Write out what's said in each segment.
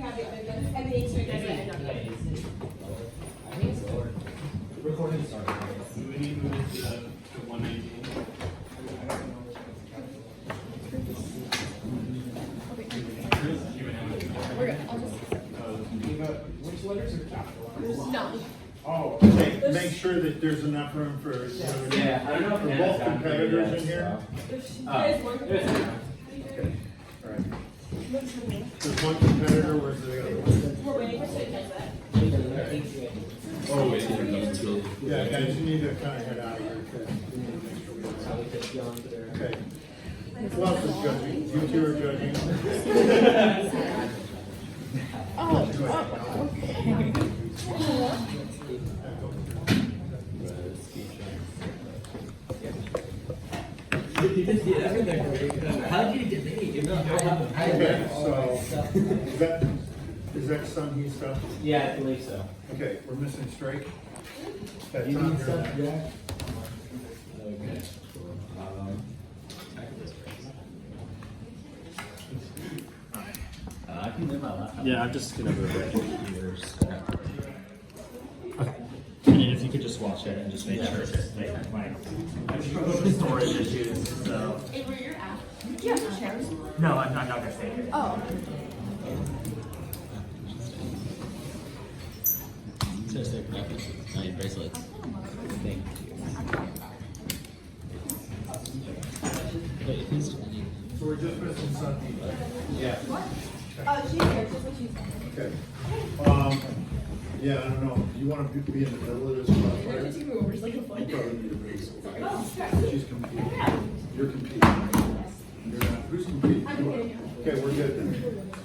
have the other guns. I mean, I think so. Recording started. Do we need to move to 119? We're good. I'll just. Which letters are capitalized? No. Oh, Okay, make sure that there's enough room for. Yeah, I don't know if For both competitors in here. okay. All right. There's one competitor, where's the other one? We're waiting for Strake to that. Oh, wait, here. Yeah, guys, you need to kind of head out of here. Okay. Who else is judging? You two are judging. How did you debate? Okay, so is that Sunhee stuff? Yeah, I believe so. Okay, we're missing Strake. That You Tom need here. stuff, yeah? Okay. I can move my laptop. Yeah, I'm just gonna move it. Okay. And if you could just watch it and just make sure it's like I struggle with storage issues, so. Hey, where you're at? Do you have chairs? No, I'm not gonna stay here. Oh. Bracelets. Thank you. Wait, who's 20? So we're just missing Sunhee. Yeah. She's here. Just what she's Okay. Yeah, I don't know. Do you want to be in the middle of this? Where did you move over? Just like a You foot. probably need a raise. Oh, sure. She's competing. You're competing. You're not. Who's competing? I'm You are. competing. Okay, we're good then.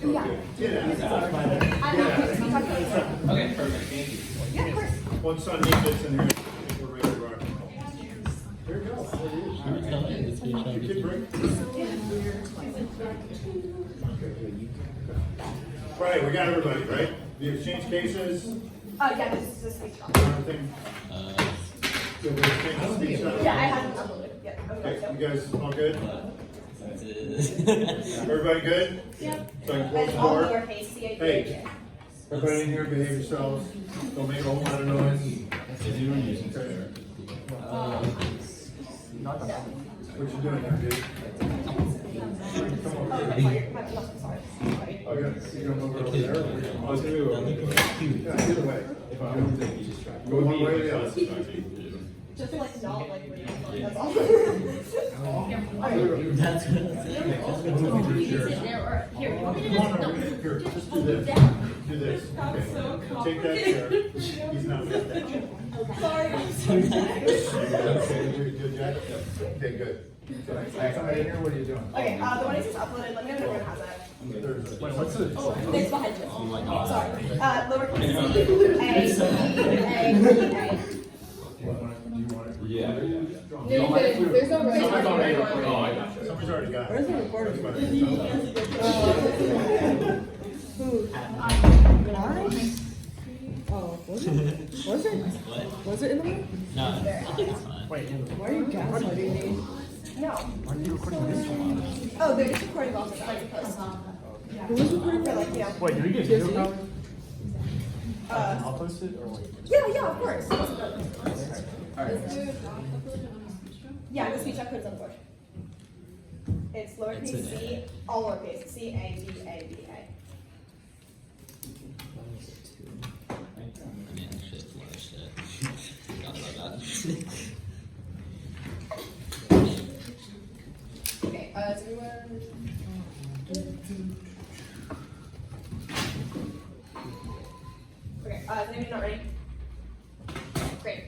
Yeah. Okay. Get out. I'm not going Okay, perfect. Thank you. Yeah, of course. Once Sunhee gets in here, I think we're ready to rock and roll. There you go. You did great. Right, we got everybody, right? The exchange cases, Yeah, this is a speech shop. everything. So we exchange speech stuff. Yeah, I haven't uploaded. Yeah, I'm Okay, good. you guys all good? Everybody good? Yep. So I can close And the all door? lowercase, C-A-P-H. Hey, everybody in here, behave yourselves. Don't make a whole lot of noise. Is anyone using Spec? What you doing there, dude? Come over here. Sorry. Oh, you're gonna move it over there? Or we- I was gonna move over. Yeah, either way. If I don't think you just try. Go one way or the other. Just like not like where you're that's all. That's good. Here, you want me to Come on just over here. Here, just do this. Do this. Okay. Take that chair. He's not with that chair. Sorry. Okay, you're good, Jack? Okay, good. Somebody in here, what are you doing? Okay, the one is just uploaded. Let me know if everyone has it. Wait, What's the? It's behind you. Sorry. Lowercase c, A, Yeah. There's no Oh, I got you. Somebody's already got it. Where's the recording? Oh, was it? Was it? What? Was it in the room? No, I think it's fine. Wait, Why are you gaslighting me? No. why are you recording this one? Oh, they're just recording off the like post. Who was recording? For like, you know. Wait, do we get video Disney? copies? I'll post it or wait? Yeah, of course. Alright. Yeah, the speech up code's on the board. It's lowercase c, all lowercase, C-A-B-A-B-A. Man, shit, a lot of shit. Forgot about that. Okay, is everyone? Okay, is anybody not ready? Great.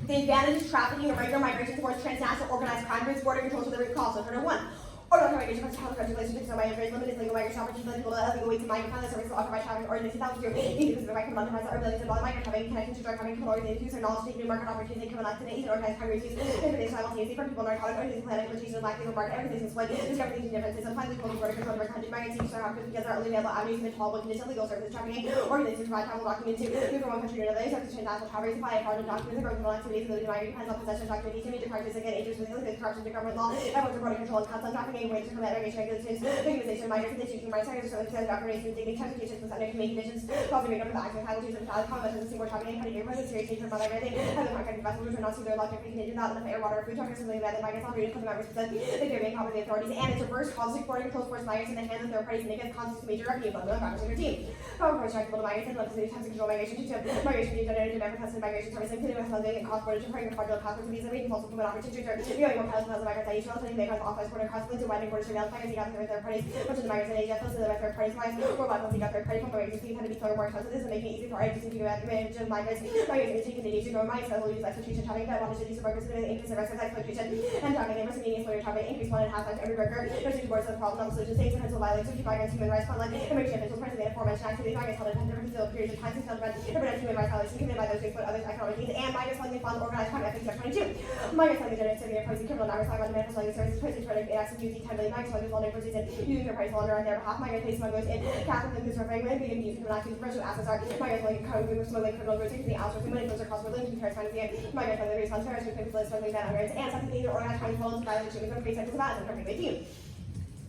The advantage of trafficking and irregular migration towards transnational organized crime brings border control to the root cause. So, number one. Organized migration comes to public regulations because no migrants limited legal migration opportunities for people to illegal ways to migrate from the services offered by trafficking organizations that through inclusive migrant enterprise or abilities involved in migrant trafficking, connecting to drug trafficking, criminal organizations use their knowledge to take new market opportunities and criminal activities and organized crime use information simultaneously from people narcotic organizations planning implementation of black legal market organizations when discovering these differences and finally closing border control over country migrants use their opportunities together only available avenues and involved with conditional legal services trafficking organizations provide travel documents to move from one country to another. They serve as transnational travelers supply fraudulent documents and criminal activities including migrant depends on possession of documentation to practice again agents with corruption to government law, efforts of border control and customs trafficking trafficking, ways to prevent migration regulations, victimization of migrants, and the human rights areas, so the documentation, dignity, transportation, plus under community conditions, causing victims of acts and casualties of child convicts, and single trafficking, cutting your presence, serious nature, mother, everything, and the contract vessels return not to their logic, contingent not in the fair water, food truckers, something that the migrants already include the members of the Caribbean competent authorities, and its reverse causes exporting close force migrants in the hands of third parties, and against constitutes major revenue flow, the members of your team. Power approach to migrants and legislative attempts to control migration to migration to generated to member tested migration service, including with smuggling and cross-border to bring fraudulent passports and visa rating, also from an opportunity to revealing more pilots of migrants at each level, they cause authorized border cross-links and widening border surveillance migrants, you got third parties, much of the migrants in Asia, close to the third parties wise, or what you got third party from agencies had to be more expensive, this and making it easy for agencies to manage migrants, migrants taking the issue of migrants, that will use execution, having that wanted to use of workers to increase the risk of exploitation, and having a miscellaneous lawyer having increased 1.5 times every worker, there's two boards of the problem, not solution, states, potential violations of migrants, human rights, frontline, immigration officials, president, aforementioned activities, migrants held in different concealed periods of time to prevent human rights violations committed by those who exploit others' economic needs, and migrants funding fund organized crime, ethics, 22. Migrants funding generated severe parties, criminal numbers, by the manifest legal services, prisons, credit, acts of using 10 million migrants, funding laundering proceeds, and using their parties launder on their behalf, migrants pay smugglers in Catholic and Christopher Franklin, being used to active commercial assets are migrants like smuggling criminal goods, taking the outsourcing money, those are cross-border links, terrorist financing, migrants like the race on terrorists, who can smuggling ban migrants, and something either organized crime, violence, violence, human rights, and violence, and perfectly team.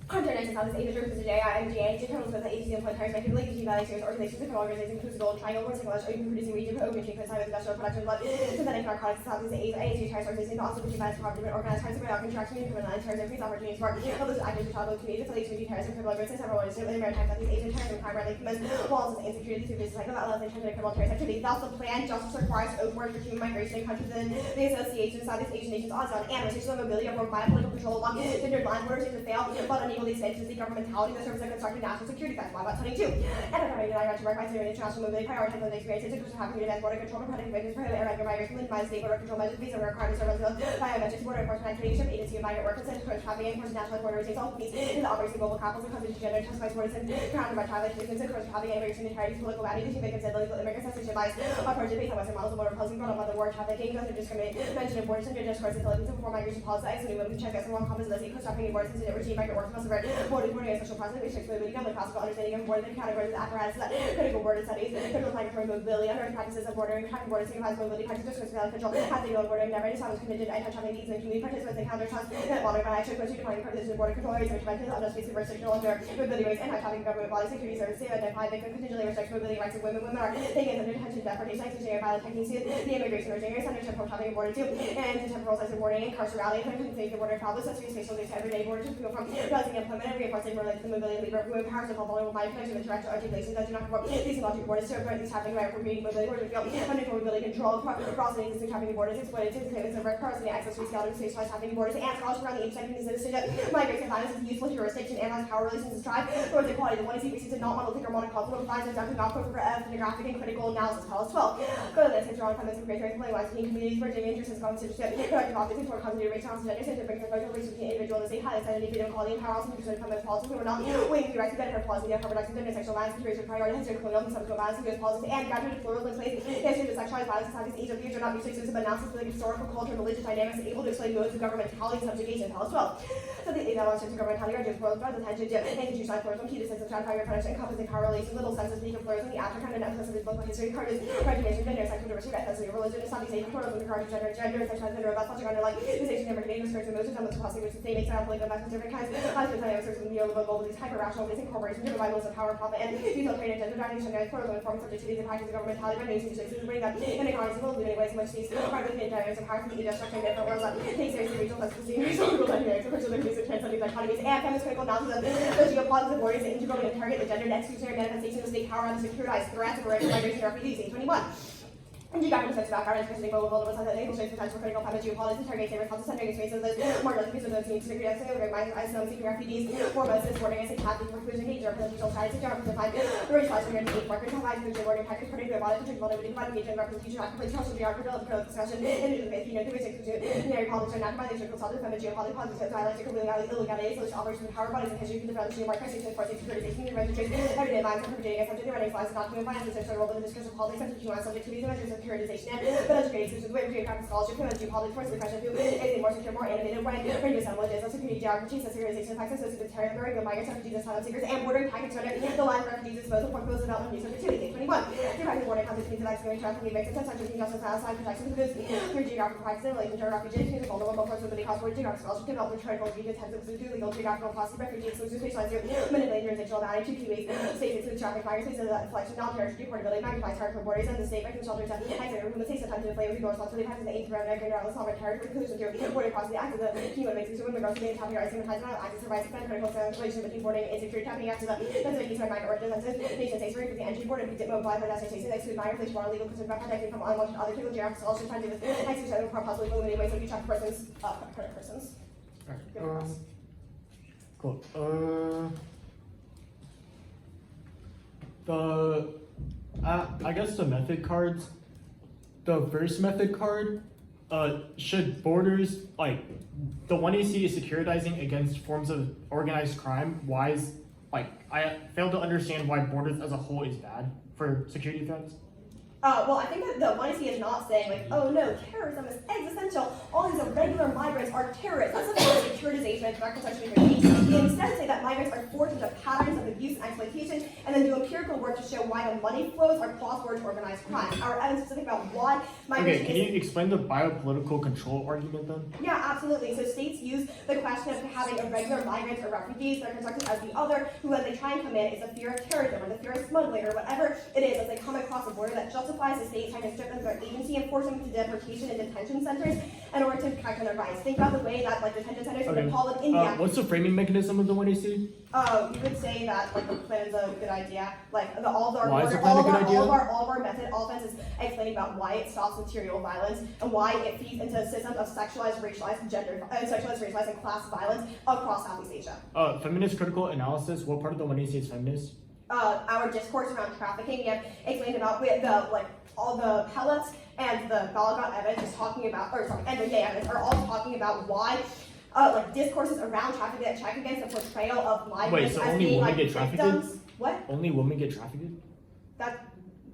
Content is the group is the JIMGA, criminals with the agency employed terrorists, making legal value series organizations, and organizations includes gold triangle, working large, open producing region, open chain, coincide with industrial production, blood, synthetic narcotics, Southeast Asia, ASEAN terrorist organizations, also pushing violence, property, organized crime, civil contraction, criminal terrorism, increased opportunities for those active tribal communities, affiliated with terrorism, criminal groups, and several organizations in the maritime Southeast Asian terrorism, crime, rarely commits walls and insecurity to business cycle, allows the intended criminal terrorist activity. Thus, the plan justice requires open work for human migration in countries in the association of Southeast Asian nations, ASEAN, and restriction of mobility over by political control along gendered lines, borders to fail, but unequally extended to the government. Mentality that serves as constructing national security. That's why about 22. And I'm trying to work by considering international mobility, prioritize those experiences, inclusive having to border control, protecting migrants, prohibit irregular migration, minimize state border control measures, visa requirements, biometrics, border enforcement activities, agency of migrant workers, and trafficking, enforcement national border routines, all these in the operating global capitals and countries gender, testifies borders and countered by traffic, victims, and trafficking, immigration, entirety, political value, teaching victims, and illegal immigrants, censorship bias, approaches based on Western models of border policy, brought up by the war, trafficking, gender discrimination, mention of borders, and gender discourse, intelligence, and before migration policy, excluding women, check, and one common listening, trafficking, borders, and regime, migrant workers, must avert borders, border, and social process, mobility, the classical understanding of border, the categories of apparatus, critical border studies, critical planning mobility, under practices of bordering, tracking borders, signifies mobility, practices, discrimination, control, has to go on bordering, never established contingent, anti-trafficking needs, and community participants, encounter trust, and border by action, question, defining purposes of border control areas, interventions, unjust space, reverse signal, under mobility rates, anti-trafficking government bodies, security services, identify victim, contingently restrict mobility rights of women. Women are taken under detention, deportation, execution, violent techniques, the immigration regime, under temporal trafficking border too, and temporal sites of boarding, incarcerality, and contain the border problems, sensory spatial data, everyday border to people from housing employment, and reinforcing related to mobility, labor, women, powers of vulnerable by connection with direct articulations that do not conform these logical borders to these happening right for meeting mobility borders field under mobility control crossing existing trafficking borders exploited to the claimants of red cars and the access to scouting state-wise trafficking borders and scholars around the intersecting these institutions migration violence is useful jurisdiction analyze power relations and strive towards equality. The one is equal to not monolithic or monocultural provides exactly not for ethnographic and critical analysis. Palace 12. Go to this picture on comments and greater complaint wise between communities Virginia interests and citizenship productive objects for continuity racial and gender center brings the social relations between individual and state highlights identity freedom equality and power also because of policies we were not waiting for rights to benefit policy of reproduction gender sexual violence security priority gender colonial and sexual violence U.S. policies and graduated pluralism in place history of sexualized violence in Southeast Asia future not mutually exclusive but analysis of the historical culture and religious dynamics able to explain modes of governmentality and subjugation. Palace 12. So the elements of governmentality are just world drugs attention to institutionalized pluralism key to sense of stratified reproduction encompassing power relations little sense of speak of pluralism the after kind of emphasis of his local history cardinals recognition gender sexual diversity ethnicity religion and Southeast Asian pluralism regarding gender sexualized gender robust logic under like this Asian never getting restricted emotions elements of policy which they make sound like investments different kinds positive dynamics of neoliberal global these hyper rational basic corporations driven by modes of power profit and detailed trade and gender dynamics and pluralism informing subjectivities and practices of governmentality by nations to bring them in economics and global ways in which these part of the dynamics of power can be structured in different worlds take seriously regional specificity regional dynamics of which are the increase of transcending economies and feminist critical analysis of the geopolitics of borders and integral and target the gender and exclusionary manifestation of state power on the securitized threats of irregular migration and refugees. 21. And you got to respect about current especially global vulnerable that able to potential for critical climate geopolitics and target their responses centering experiences of those more likely to those teams to security access over my ISO seeking refugees for most supporting as a Catholic for inclusion engagement for the digital side to job for the five the racialized and eight workers have lives which are working package putting their body to vulnerability provide engagement representation not complete social dialogue critical discussion and the faith the basic exclusionary politics are not combined the critical subject of geopolitics politics dialectical illegality social operations and power bodies and history of the revolutionary market crisis and forcing securitization and registration everyday lives and perpetuating a subject of running slides not human finance and social role in the discussion of politics and human subjectivities and measures securitization and financial trading solutions with geographic scholarship, human geopolitics, towards the question of who is a more secure, more innovative way, bring assemblages of security geography, securitization effects associated with territory, the migrants, refugees, asylum seekers, and bordering tactics under the line of refugees disposal for post development research activity. 21. Defining border conflicts between excavating trafficking victims and central justice satisfying protection of goods through geographical practices in relation to refugees, who vulnerable forms of the cross-border geographic scholarship, development, trade, legal, intensive, legal, geographical, policy, refugees, solutions, specialized, manipulating jurisdictional value, 2 key ways, states include traffic migrants, inflection, non-territory, portability, magnifies territorial borders, and the state victim shelters, and exit, whom the state sometimes inflate with responsibility, passes the 8th round, and greater sovereign territory, inclusion through border crossing the act of the human makes with regards to the traffic rights, and ties around access to rights, and critical relation between boarding and security trafficking after the Pennsylvania Eastern migrant representatives, nation states, for the entry border, mobilized by national states, exclude migrants, which are legal concerns about protecting from unwanted other people, geographic scholarship, trying to do with exercise for possibly limited ways of each traffic persons, current persons. Alright, cool. I guess the method cards, the first method card, should borders, like, the 1AC is securitizing against forms of organized crime. Why is, like, I fail to understand why borders as a whole is bad for security threats. Well, I think that the YC is not saying, like, oh no, terrorism is existential. All these irregular migrants are terrorists. That's a form of securitization and direct protection of your needs. They instead say that migrants are forced into patterns of abuse and exploitation, and then do empirical work to show why the money flows are cross-border organized crime. Our evidence specific about why migrants. Okay, can you explain the biopolitical control argument then? Yeah, absolutely. So states use the question of having irregular migrants or refugees that are constructed as the other, who when they try and come in, is the fear of terrorism or the fear of smuggling or whatever it is as they come across the border that justifies the state trying to strip them of their agency and force them to deportation and detention centers in order to protect their rights. Think about the way that like detention centers in Nepal and India. What's the framing mechanism of the 1AC? You would say that like the plan is a good idea. Like all of our Why is the border, plan all a good of our, idea? all of our method offense is explaining about why it stops material violence and why it feeds into systems of sexualized, racialized, racialized, and class violence across Southeast Asia. Feminist critical analysis. What part of the 1AC is feminist? Our discourse around trafficking, we have explained about with the like all the pellets and the Balagot evidence is talking about, or sorry, and the gay evidence are all talking about why like discourses around trafficking that check against the portrayal of migrants Wait, so as only being women like get trafficked? victims. What? Only women get trafficked?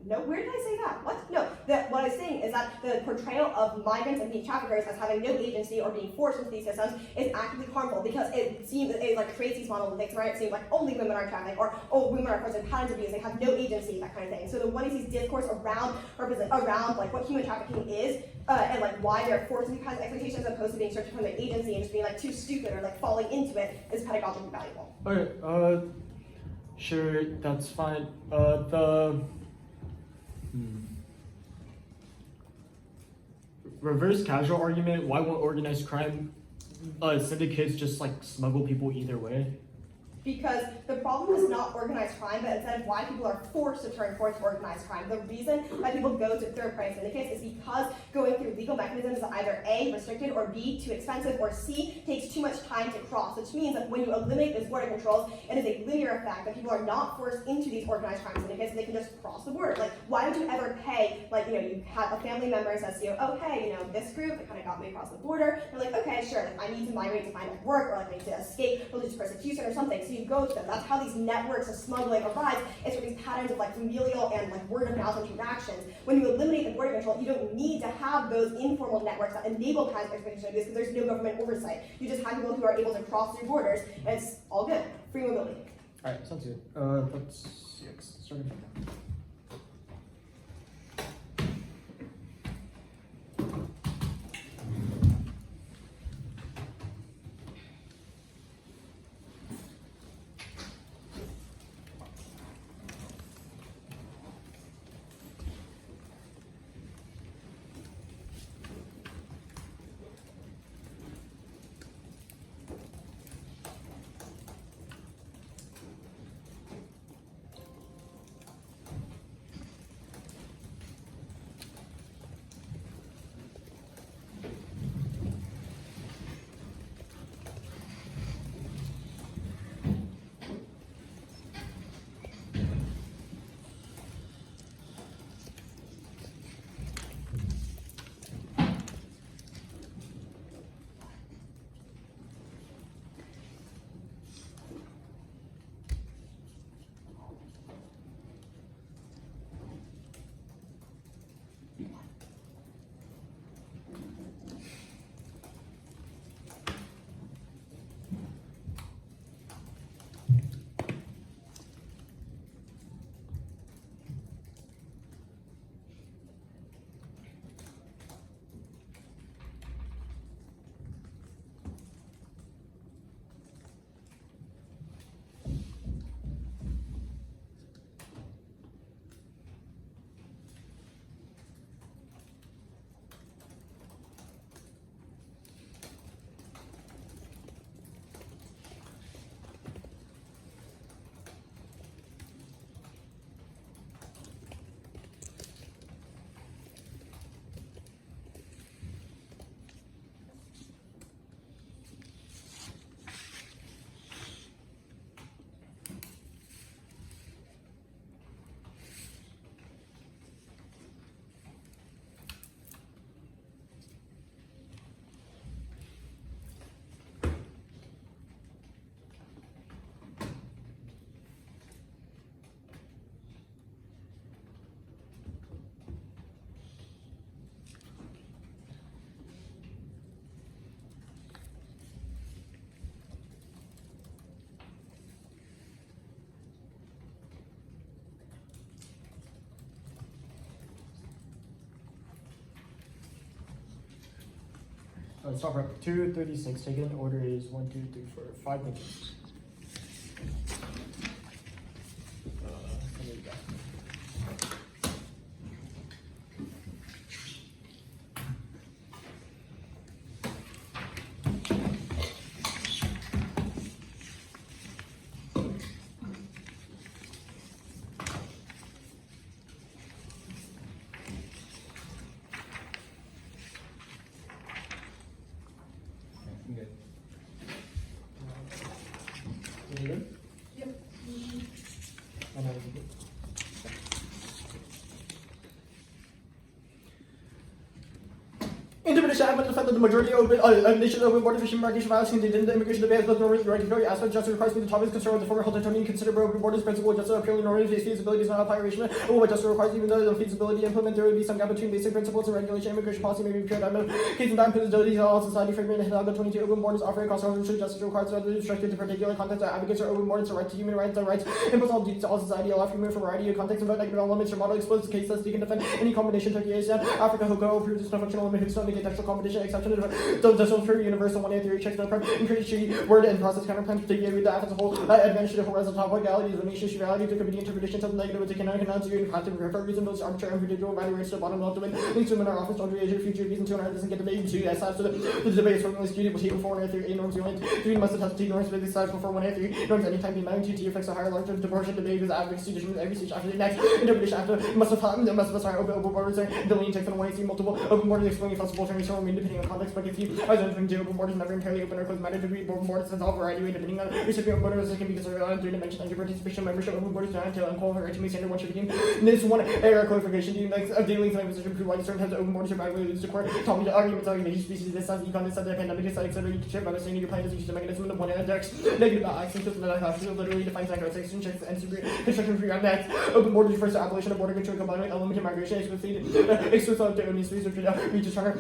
No, where did I say that? What? No, what I was saying is that the portrayal of migrants and being traffickers as having no agency or being forced into these systems is actively harmful because it seems it like creates these monolithics, right? It seems like only women are trafficked or women are forced in patterns of abuse, they have no agency, that kind of thing. So the one of these discourse around like what human trafficking is and like why they're forced into kinds of exploitation as opposed to being stripped from their agency and just being like too stupid or like falling into it is pedagogically valuable. Okay, sure, that's fine. Reverse casual argument, why won't organized crime syndicates just like smuggle people either way? Because the problem is not organized crime, but instead why people are forced to turn towards organized crime. The reason why people go to third-party syndicates is because going through legal mechanisms is either A, restricted, or B, too expensive, or C, takes too much time to cross, which means that when you eliminate those border controls, it is a linear effect that people are not forced into these organized crime syndicates and they can just cross the border. Like, why would you ever pay, like, you have a family member says to you, oh, hey, this group, it kind of got me across the border. You're like, okay, sure, like, I need to migrate to find work, or like, I need to escape religious persecution or something. So you go to them. That's how these networks of smuggling arise. It's from these patterns of like familial and like word of mouth interactions. When you eliminate the border control, you don't need to have those informal networks that enable kinds of exploitation abuse because there's no government oversight. You just have people who are able to cross through borders, and it's all good. Free mobility. All right, sounds good. Let's start again. Stop rep 236. Taken. Order is 1, 2, 3, 4, 5 minutes. I'm good. You good? Yep. And I'm good. Intimidation and defend the majority of nations open border fishing market violence contingent the immigration debate but no regulatory aspect just requires me the topic concerned with the former Hiltonian consider open borders principle just purely normative feasibility is not apply rational what just requires even though the feasibility implement there would be some gap between basic principles and regulation immigration policy may be pure diamond case and time possibilities all society fragment and the 22 open borders offering across our social justice requires rather restricted to particular contexts advocates are open borders the right to human rights the rights impose all duties to all society allow freedom for a variety of contexts and negative elements or model exposes case that can defend any combination Turkey ASEAN Africa Hoko approves no functional limit who negate textual combination exception doesn't true universal one theory checks no prep increase word and process counterplan particularly with that as a whole advantage of horizontal top legalities when issue reality to could be interpretations of negative to cannot in content for reason those arbitrary individual value rates to the bottom left of it links to in our office don't reage future reason 200 doesn't get debated to as so the debate is firmly skewed with before 103 norms unit 3 must have to norms with sides before 103 norms anytime being 92 affects a higher larger proportion debate is advocacy decision every stage after the next interpretation after must have open borders the lean text and 180 multiple open borders explaining flexible terms depending on context but if you I don't think open borders never entirely open or closed matter degree open borders has all variety depending on recipient borders can be considered on 3 dimensions and participation membership open borders down to unqualified right to make standard one should begin this one error qualification of dealings and position prove why certain types of open borders are badly leads to court tell me the arguments are each species this has econ this has the pandemic this etc you can share about understanding your plan is the mechanism of one index negative access to the hospital literally defines section checks and construction free on next open borders refers to abolition of border control combined with unlimited migration explicit of the only space reaches turner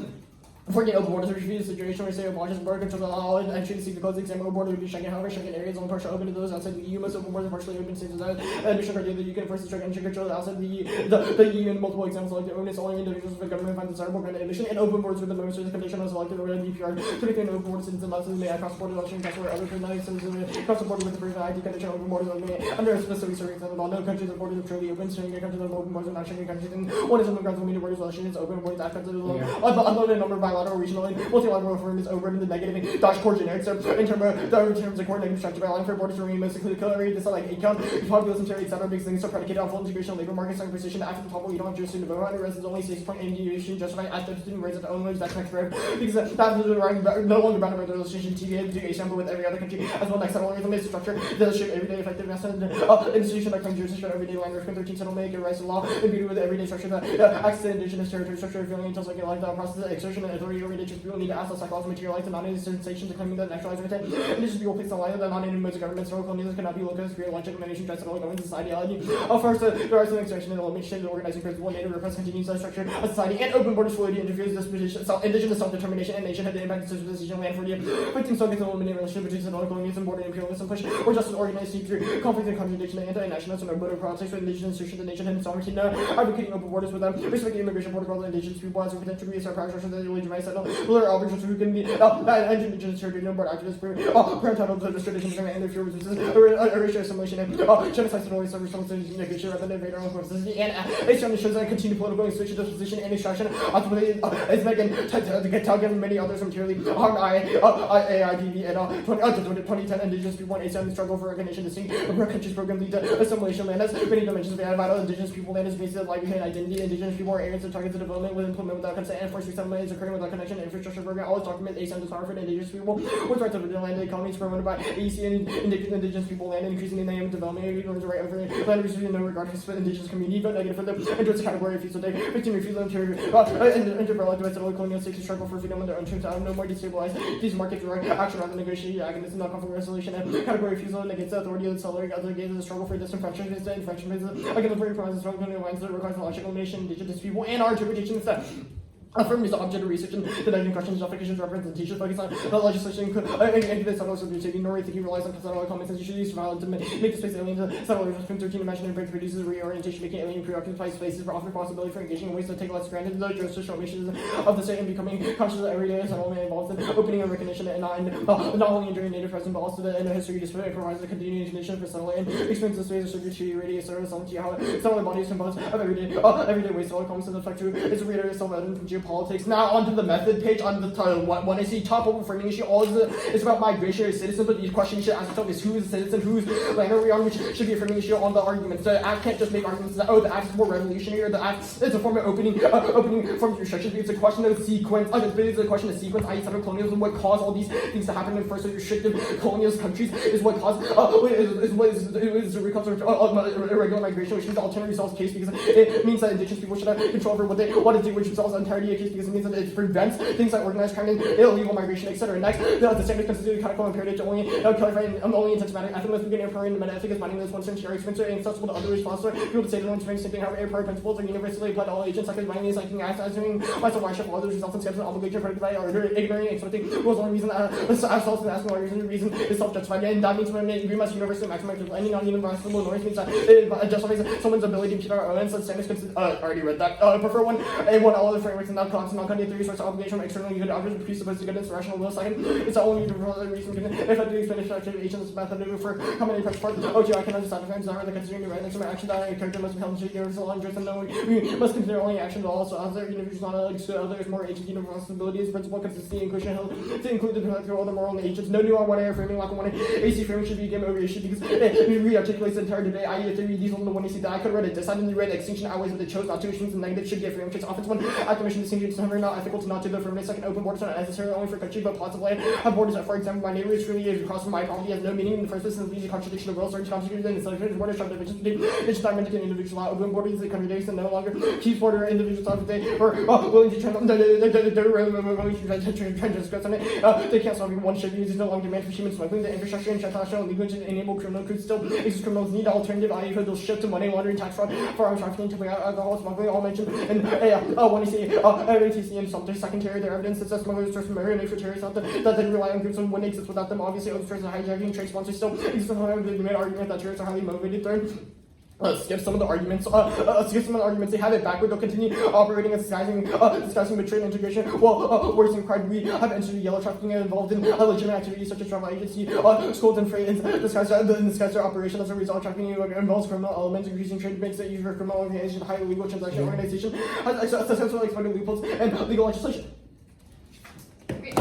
Forget open borders refuse the situation where say abolishing border control all entry to see the closed exam border would be Schengen. However, Schengen areas only partially open to those outside the EU. Most open borders partially open states without admission criteria that you can enforce the Schengen control outside the EU. And multiple examples like the onus only individuals if the government finds desirable grant admission and open borders with the most condition was selected over the DPR. Typically, an open border citizens must may cross border election test where other criminals cross the border with the person ID condition open borders under a specific circumstances. All no countries have borders are truly open. Schengen countries have open borders and not Schengen countries. And one is open grounds will mean the borders election is open borders after the unlimited number of bilateral regional multilateral reform is over in the negative dash core generics in terms of coordinating structure by allowing for borders to remain most clearly this like account population theory etc because things are predicated on full integration of labor markets and position after the top you don't have jurisdiction to vote on residents only 6.8 justifying aspects of student rates at the owners that's next forever because that is no longer bound by the relationship TVA to ASEAN but with every other country as well next settlement is structure that shape everyday effectiveness and institution that claims jurisdiction everyday land risk 13 settlement make rights to law and beauty with everyday structure that access to indigenous territory structure feeling until like that process of exertion and authority over indigenous people need to ask us like laws materialize and non-native sensations of claiming that naturalized retain indigenous people place the line that non-native modes of government historical colonialism cannot be localized create logic domination threats all government society first there are some extraction and elimination of the organizing principle native repress continues that structure of society and open borders fluidity interferes with indigenous self-determination and nation had the impact of decision land for the 15 subjects of eliminating relationship between settler colonialism border imperialism push or just an organized through conflict and contradiction and anti-nationalism or border politics with indigenous institutions the nation and sovereignty advocating open borders with them respecting immigration protocols and indigenous people as a potential to be a practice that really drive settle ruler arbiters who can be indigenous territory no board activists parent to this tradition and interfere with racial assimilation and genocide to always responsibility negation rather than invader own forces and ASEAN shows that continue political institution disposition and extraction ultimately is making to get targeted many others materially harm AIPV and 2010 indigenous people and ASEAN struggle for recognition to see where countries program lead to assimilation land has many dimensions of vital indigenous people land is based on livelihood and identity indigenous people are areas of targets of development with implement without consent and forced resettlement is occurring without connection infrastructure program always document ASEAN does not for indigenous people with rights of land economies promoted by ASEAN indigenous people land increasing in name development the right over land receiving no regard for indigenous community but negative for the into the category of refusal day 15 refusal interpelled to settler colonial states who struggle for freedom on their own terms no more destabilize these markets direct action rather than negotiating agonism not conflict resolution and category refusal negates the authority of the settler other gains the struggle for disenfranchisement against the free promises from colonial lines that requires the logical elimination indigenous people and our interpretation is that Affirmative is the object of research and denying questions, justifications, representation, focus on the legislation, and the settlers of receiving Norway thinking relies on conceptual comments and usually use valid to make the space alien to settlers from 13 imaginary break produces reorientation, making alien preoccupied spaces for offer possibility for engaging in ways that take less granted the jurisdictional missions of the state and becoming conscious of everyday settlement involves in opening and recognition and not only enduring native presence but also the history display provides a continuing condition for settler and experience the space of security, radius, service, sovereignty, how settler bodies composed of everyday ways settler comes to the effect to its reader self-evident from geopolitics. Now onto the method page on the when I see top over framing issue, all is about migration as citizen, but these questions should ask itself is who is a citizen, whose land are we on, which should be a framing issue on the arguments. The act can't just make arguments that the act is more revolutionary or the act is a form of opening from restrictions. It's a question of sequence. It's a question of sequence, i.e. settler colonialism. What caused all these things to happen in first restrictive colonialist countries is what caused is the root cause of irregular migration, which means the alternative resolves case because it means that indigenous people should have control over what they want to do, which resolves the entirety of case because it means that it prevents things like organized crime and illegal migration, etc. Next, the standard constitutes canonical imperative to only clarify and only intensive ethics, beginning of and meta ethics, finding this one century are expensive and accessible to other responsible people to say that no one's doing something. However, prior principles are universally applied to all agents. Like binding is like answering myself, why should all others results in steps and obligation for by or ignoring and expecting was the only reason ourselves and asking why reason is self-justified, and that means we must universally maximize any non-universal noise means that it justifies someone's ability to keep our own. So standards already read that. Prefer one all other frameworks and not constant, non-conditional resource obligation from externally good objects presupposed to goodness, rational will. Second, it's the only reason given if I do expenditure activations method for common pressure part. OG, I can understand the desire that considering the right next to my action that a character must be held to universal interest and knowing we must consider only action to also other individuals not alike to others more ancient universal abilities, principle, consistency, inclusion held to include the through all the moral agents. No new on one air framing, like one AC framing should be given over issue because it re-articulates the entire debate. I if they read these on the one AC that I could read it decidedly read extinction outweighs what they chose not to, which means the negative should get framed. It's often one acclamation distinguished somewhere not ethical to not do the affirmative. Second, open borders are not necessarily only for country but plots of land have borders that, for example, my neighbor is really across from my property has no meaning in the first place and leads a contradiction of wills or contradiction in the selection border sharp divisions between environmental and individual law. Open borders the contradicts and no longer keeps border individuals on the day or willing to transgress on it. They can't solve one ship uses no longer demand for human smuggling. The infrastructure and international legal to enable criminal could still exist. Criminals need alternative i.e. they'll shift to money laundering, tax fraud, firearms trafficking, to alcohol smuggling, all mentioned and when you see ATC and some secondary their evidence that says smugglers source from marinate for terrorists that they rely on groups and when they exist without them. Obviously other sources of hijacking, trade sponsors still exist. They made argument that terrorists are highly motivated. Third, skip some of the arguments. They have it backward. They'll continue operating and disguising betrayal and integration. Well, worse than crime, we have entered yellow trafficking and involved in legitimate activities such as travel agency, schools and freight, and disguise their operation. As a result, trafficking involves criminal elements, increasing trade makes it easier for criminal organization, high illegal transaction organization, has successfully exploited loopholes and legal legislation. Great.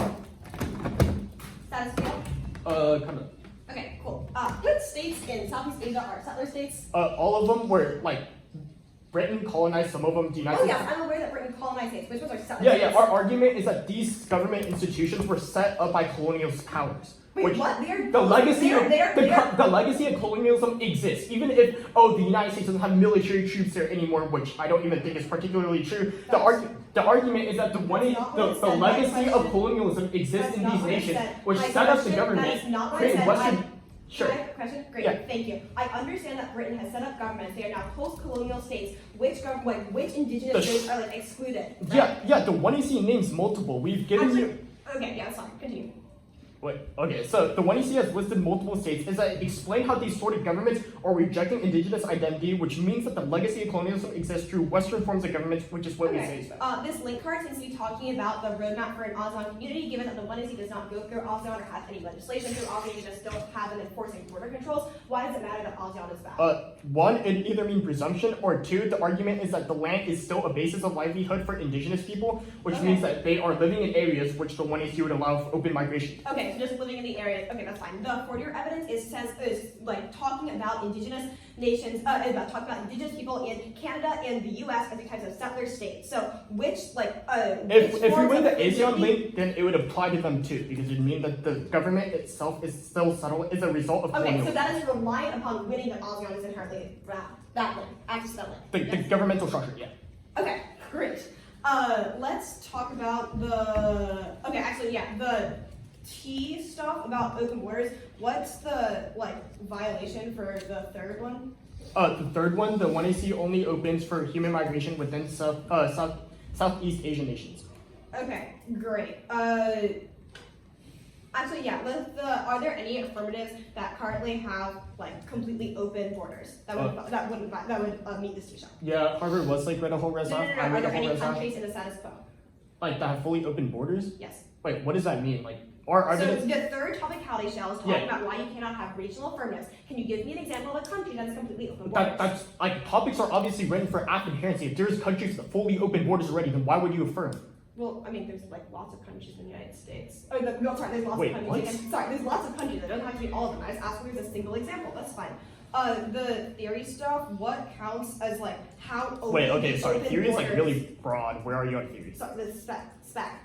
Status scale? Kind of. Okay, cool. What states in Southeast Asia are settler states? All of them were like Britain colonized some of them. The United States. I'm aware that Britain colonized states. Which ones are settler Yeah, states? yeah. Our argument is that these government institutions were set up by colonial powers. Wait, what? The legacy of colonialism exists, even if the United States doesn't have military troops there anymore, which I don't even think is particularly true. The argument is that the legacy of colonialism exists in these nations, which set up the government, creating Western. Sure. Can I have a question? Great, yeah. Thank you. I understand that Britain has set up governments. They are now post-colonial states. Which indigenous states are excluded? Right? Yeah. The one you see names multiple. We've given you. Okay, yeah, sorry. Continue. Wait, okay, so the one you see has listed multiple states is that explain how these sort of governments are rejecting indigenous identity, which means that the legacy of colonialism exists through Western forms of government, which is what we say is bad. This link card seems to be talking about the roadmap for an ASEAN community, given that the one does not go through ASEAN or has any legislation through ASEAN, they just don't have an enforcing border controls. Why does it matter that ASEAN is bad? One, it either means presumption, or two, the argument is that the land is still a basis of livelihood for indigenous people, which means that they are living in areas which the one would allow for open migration. Okay, so just living in the area. Okay, that's fine. The for-your evidence is like talking about indigenous nations, talking about indigenous people in Canada and the U.S. as the types of settler states. So which if we win the ASEAN link, then it would apply to them too, because it would mean that the government itself is still settled as a result of colonialism. Okay, so that is reliant upon winning that ASEAN is inherently that link, access to that link. The governmental structure, yeah. Okay, great. Let's talk about the T stuff about open borders. What's the violation for the third one? The third one, the one AC only opens for human migration within Southeast Asian nations. Okay, great. Actually, yeah. Are there any affirmatives that currently have like completely open borders that would meet this TOC? Yeah, Harvard Westlake read a whole res No, off. no, no, no. I Are read a there whole any res off. countries in the status quo? Like that have fully open borders? Yes. Wait, what does that mean? Like, or are So there? the third topicality shell is talking Yeah. about why you cannot have regional affirmatives. Can you give me an example of a country that is completely open borders? That's like topics are obviously written for adherency. If there's countries with fully open borders already, then why would you affirm? Well, I mean, there's like lots of countries in the United States. Oh, no, sorry, there's lots Wait, of countries. what? Again, sorry, there's lots of countries. It doesn't have to be all of them. I just asked if there's a single example. That's fine. The theory stuff, what counts as like how open? Wait, okay, the sorry. open Theory is like borders- really broad. Where are you on theory? So the spec.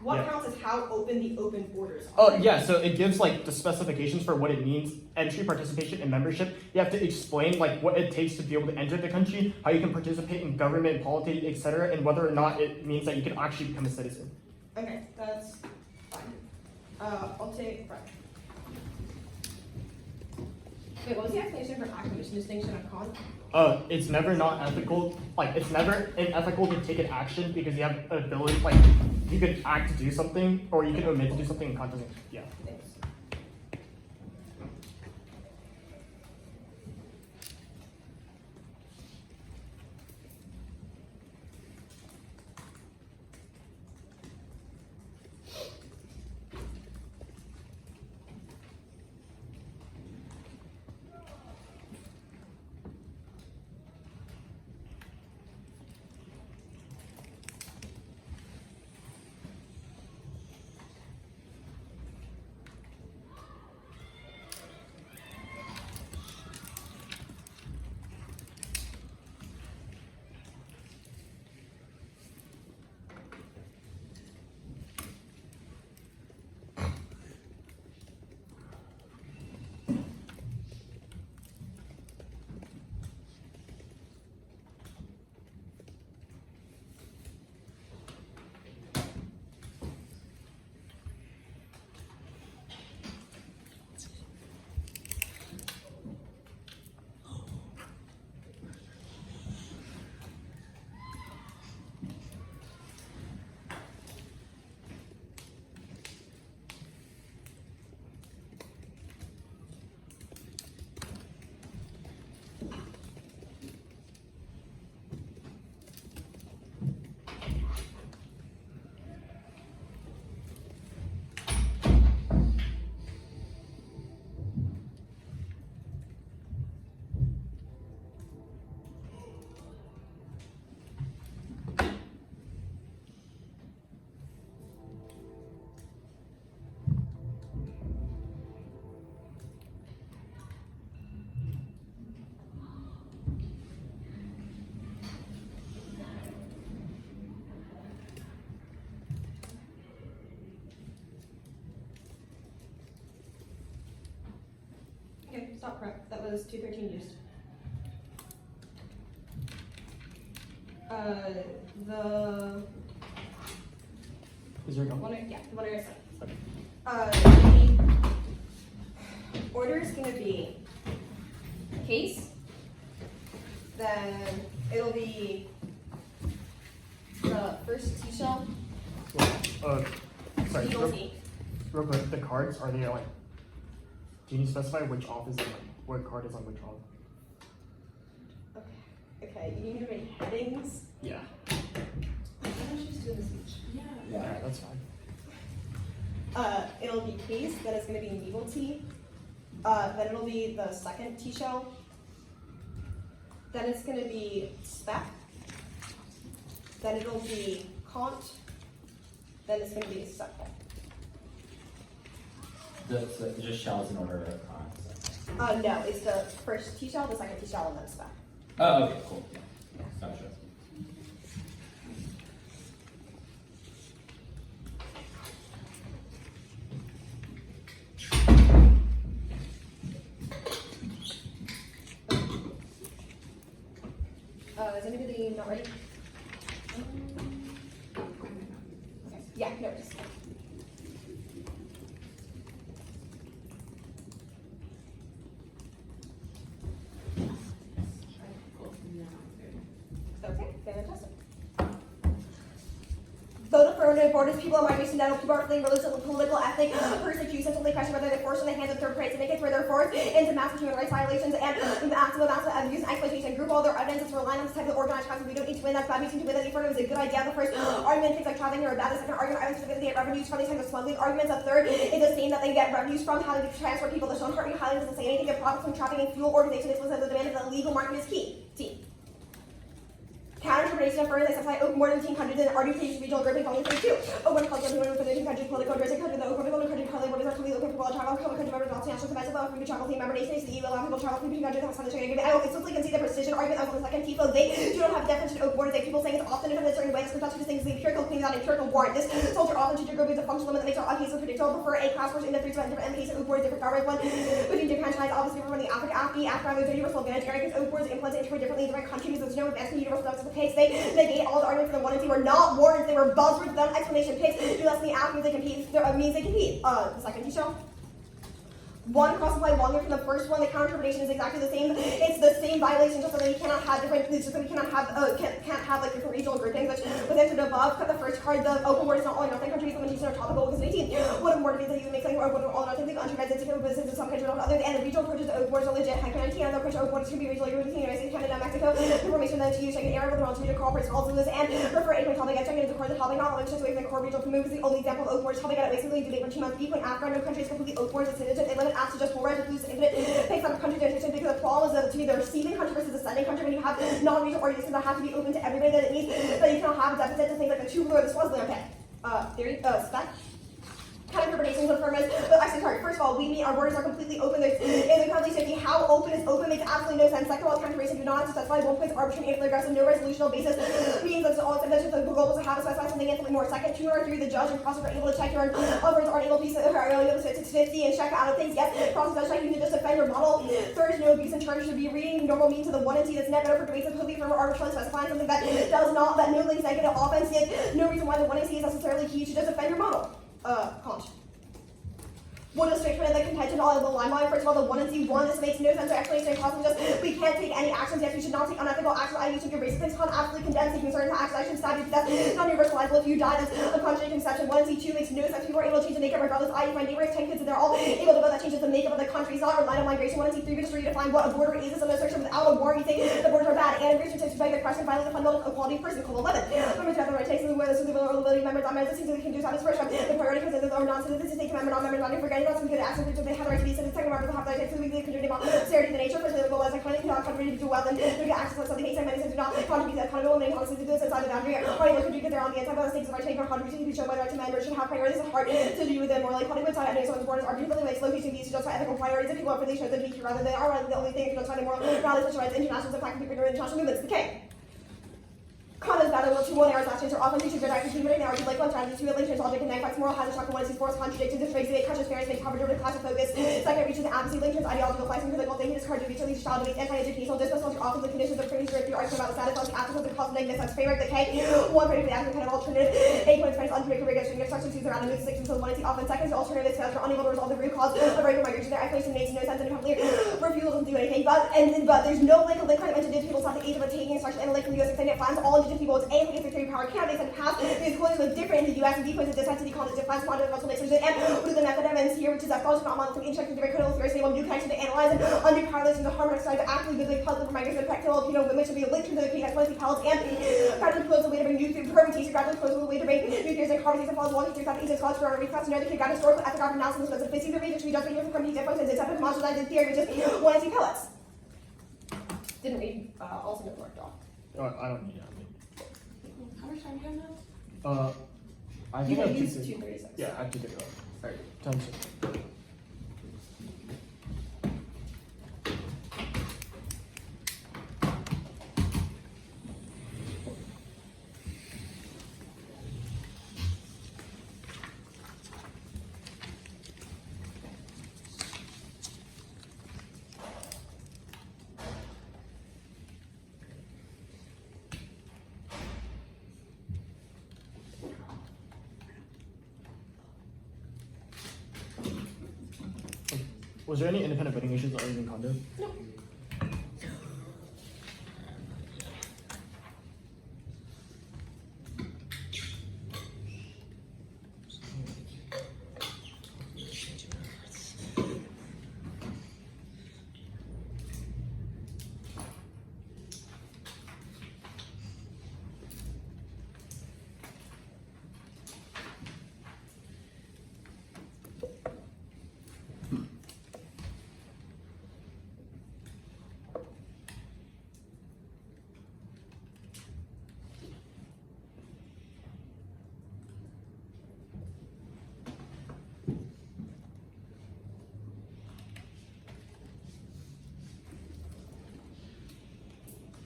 What Yeah. counts as how open the open borders are? Oh yeah, so it gives like the specifications for what it means: entry, participation, and membership. You have to explain like what it takes to be able to enter the country, how you can participate in government, politics, etc., and whether or not it means that you can actually become a citizen. Okay, that's fine. I'll take right. Wait, what was the explanation for acquisition distinction of con? It's never not ethical. Like it's never unethical to take an action because you have an ability. Like you could act to do something, or you can omit to do something in context. Yeah. Thanks. Okay, stop prep. That was 213 used. The Is there a one, go? yeah, the one I said. Okay. The order is going to be case, then it'll be the first T shell, Sorry. eagle T. Real quick, the cards are they like? Can you specify which off is on like what card is on which off? Okay, you need to make headings. Yeah. I don't just do this each. Yeah. Alright, that's fine. It'll be case, then it's going to be eagle T. Then it'll be the second T shell. Then it's going to be spec. Then it'll be cont. Then it's going to be subject. So just shells in order of cons. No, it's the first T shell, the second T shell, and then spec. Oh, okay, cool. Gotcha. Is anybody not ready? Okay. Yeah, no worries. Okay, fantastic. affirmative borders, people are migration, people are fleeing religious, political, ethnic persecution, simply question whether they're forced in the hands of third party syndicates where they're forced into massive human rights violations and massive amounts of abuse and exploitation. Group all their evidence is relying on this type of organized crime. We don't need to win that bad. We need to win that. The affirmative is a good idea. The first argument, things like traveling are bad. The second argument, I was to get revenues from these types of smuggling arguments. The third is the same that they get revenues from how they transfer people. The Sean Hartney Highland doesn't say anything. The profits from trafficking fuel organization is listed as the demand of the illegal market is key. T. Counter-interpretation of firms that supply open more than 1,500 in arbitration regional grouping only 32. Open culture, the within countries, political addressing country, the open country, color, borders are fully open for all travel, country members, multinational conventions, allow free travel, team member nations, the EU allow people travel free countries, that has funded agreement. I explicitly concede the precision argument of the second TIFO. They do not have definition of open borders. They people saying it's often in a certain way. This comes to things the empirical things on empirical warrant. This soldier often teacher group is a functional limit that makes our cases predictable. Prefer a class version in the three different cases of open borders, different government one between different countries, obviously from the after the universal advantage area because open borders implemented interpret differently in different countries. There's no advancement universal notice of the case. They negate all the arguments for the one and two were not warrants. They were buzzwords without explanation. Picks do less than the app means they compete. Means they compete. The second teacher. One cross apply longer from the first one. The counter-interpretation is exactly the same. It's the same violation, just so that you cannot have different. Just so we cannot have can't have like different regional groupings. Which was entered above. Cut the first card. The open word is not all or nothing. Countries implementation are topical because 18. What a word means that you make something or what all or nothing. The country residents different businesses in some countries not other. And the regional approaches to open borders are legit. High penalty and the approach to open borders can be regional. European United States, Canada, Mexico. Information that to use second area with the relative to cooperate also this and refer a point topic. Checking into the core of the topic. Not only just away from the core regional move is the only example of open borders. Topic at basically debate for 2 months. Viewpoint after no country is completely open borders. It's indigent. They limit acts to just 4 red. It takes up a country jurisdiction because the problem is to be the receiving country versus the sending country when you have non-regional organizations that have to be open to everybody that it needs, that you cannot have a deficit to things like the two or the Smuggling. Okay. Theory, Spec. Kind of interpretations of affirmative, but actually, sorry, first of all, we mean our borders are completely open. There's in the country safety, how open is open makes absolutely no sense. Second of all, counter-racism do not have to specify one place arbitrary and aggressive, no resolutional basis. Means that all exceptions the goal is to have to specify something and something more. Second, 2 or 3, the judge and prosecutor are able to check your offers aren't able to to 50 and check out of things. Yes, prosecutor does check you can just defend your model. Third, no abuse and charge should be reading normal means to the 1 and T that's net better for debates completely from arbitrarily specifying something that does not, that no links negative offense yet. No reason why the 1 and T is necessarily key. You should just defend your model. Conch. What is straight the contention all of the limelight? First of all, the 1 and C1, this makes no sense or explanation possible. Just we can't take any actions. Yes, we should not take unethical actions. I use your basic things con absolutely condemn taking certain actions. I should stab you to death. It's not universalizable. If you die, that's a contradicting conception. 1 and C2 makes no sense. People are able to change the makeup regardless. I, my neighbor has 10 kids and they're all able to know that changes the makeup of the country. It's not relying on migration. 1 and C3, we just redefine what a border is. It's an assertion without a warrant. You think the borders are bad. And immigration takes back the question violating the fundamental equality of person. Code 11. Members have the right takes the way the ability members on members. The can do have this first one. The priority because are non-citizens. Take member non-members not forgetting not some good actions. They have the right to be citizens. Second member have the right to legally contribute sincerity to the nature. First, the goal as a country cannot contribute to wealth and they get access to something. Many do not contribute to accountable. Many policies do this inside the boundary. Are able to contribute because they're on the inside of the states of our take or contribution to be shown by the right to members should have priorities of heart to do with them morally. Quality with time. I know someone's borders are beautifully makes location these to justify ethical priorities. If people are really sure that be rather than are the only thing if you don't find moral values such rights, international impact and international movements. Okay. Condoms battle will 2 1 errors last chance are often featured good actions human and narrative like one strategy 2 relations object and facts moral hazard shock 1 is force contradicted this phrase conscious parents make coverage over the class of focus. Second reaches an apathy linked to ideological bias and critical thinking discourage to reach child to make anti-educational dismissal to often the conditions of previous through argument about the status of the absence of the cause of negative sense framework. The K 1 predicted the kind of alternative 8 points friends unpredictable regulation instructions used around the move 6 until 1 is often second to alternative scales are unable to resolve the root cause of regular migration. Their explanation makes no sense and complete refusal to do anything but there's no link credit mentioned indigenous people sought the age of obtaining instruction and a link from the U.S. extended funds all indigenous people with a power candidates and past these quotes look different in the US and viewpoints of this entity called the defense quantitative mental mixers and what is the method evidence here which is that college not model from instructing different critical theories able new connection to analyze and undo powerless and the harmonic side to actively biblically puzzle for migration and practical Filipino women should be linked to the P explicitly pellets and gradually close the way to bring new permutation gradually close the way to bring new theories and harmonies and follows 1 3 5 8 college for a reclass and the kid got historical ethnographic analysis of the 15th region should be just being from P differences it's separate modularized theory which is 1 and 2 pellets. Didn't read also didn't work off. I don't need that. How much time do you have now? I think I have use 2:36. 2:36. Yeah, I have to take it off. Alright, time to. Was there any independent voting issues other than condo? No.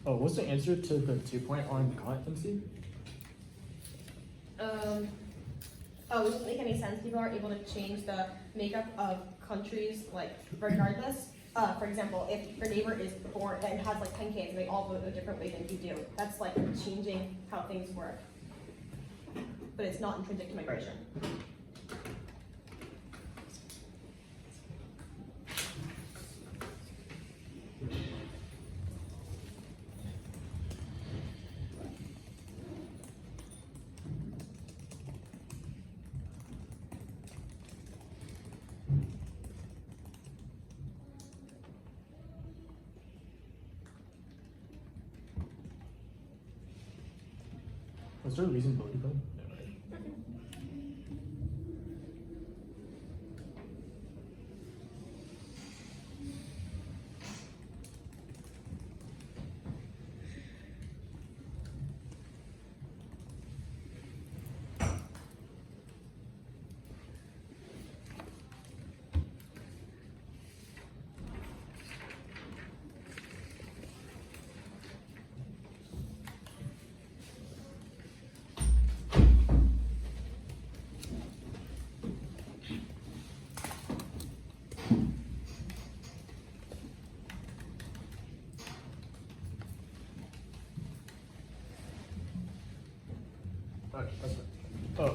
Oh, what's the answer to the 2-point on competency? Oh, it doesn't make any sense. People are able to change the makeup of countries, like, regardless. For example, if your neighbor is born and has like 10 kids and they all vote a different way than you do, that's like changing how things work. But it's not intrinsic to migration. Was there a reason voted though?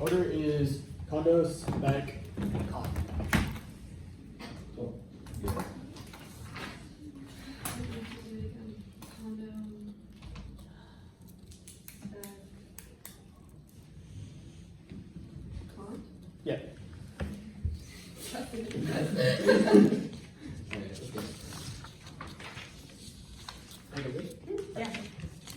Order is condo, spec, con. Yeah. Yeah.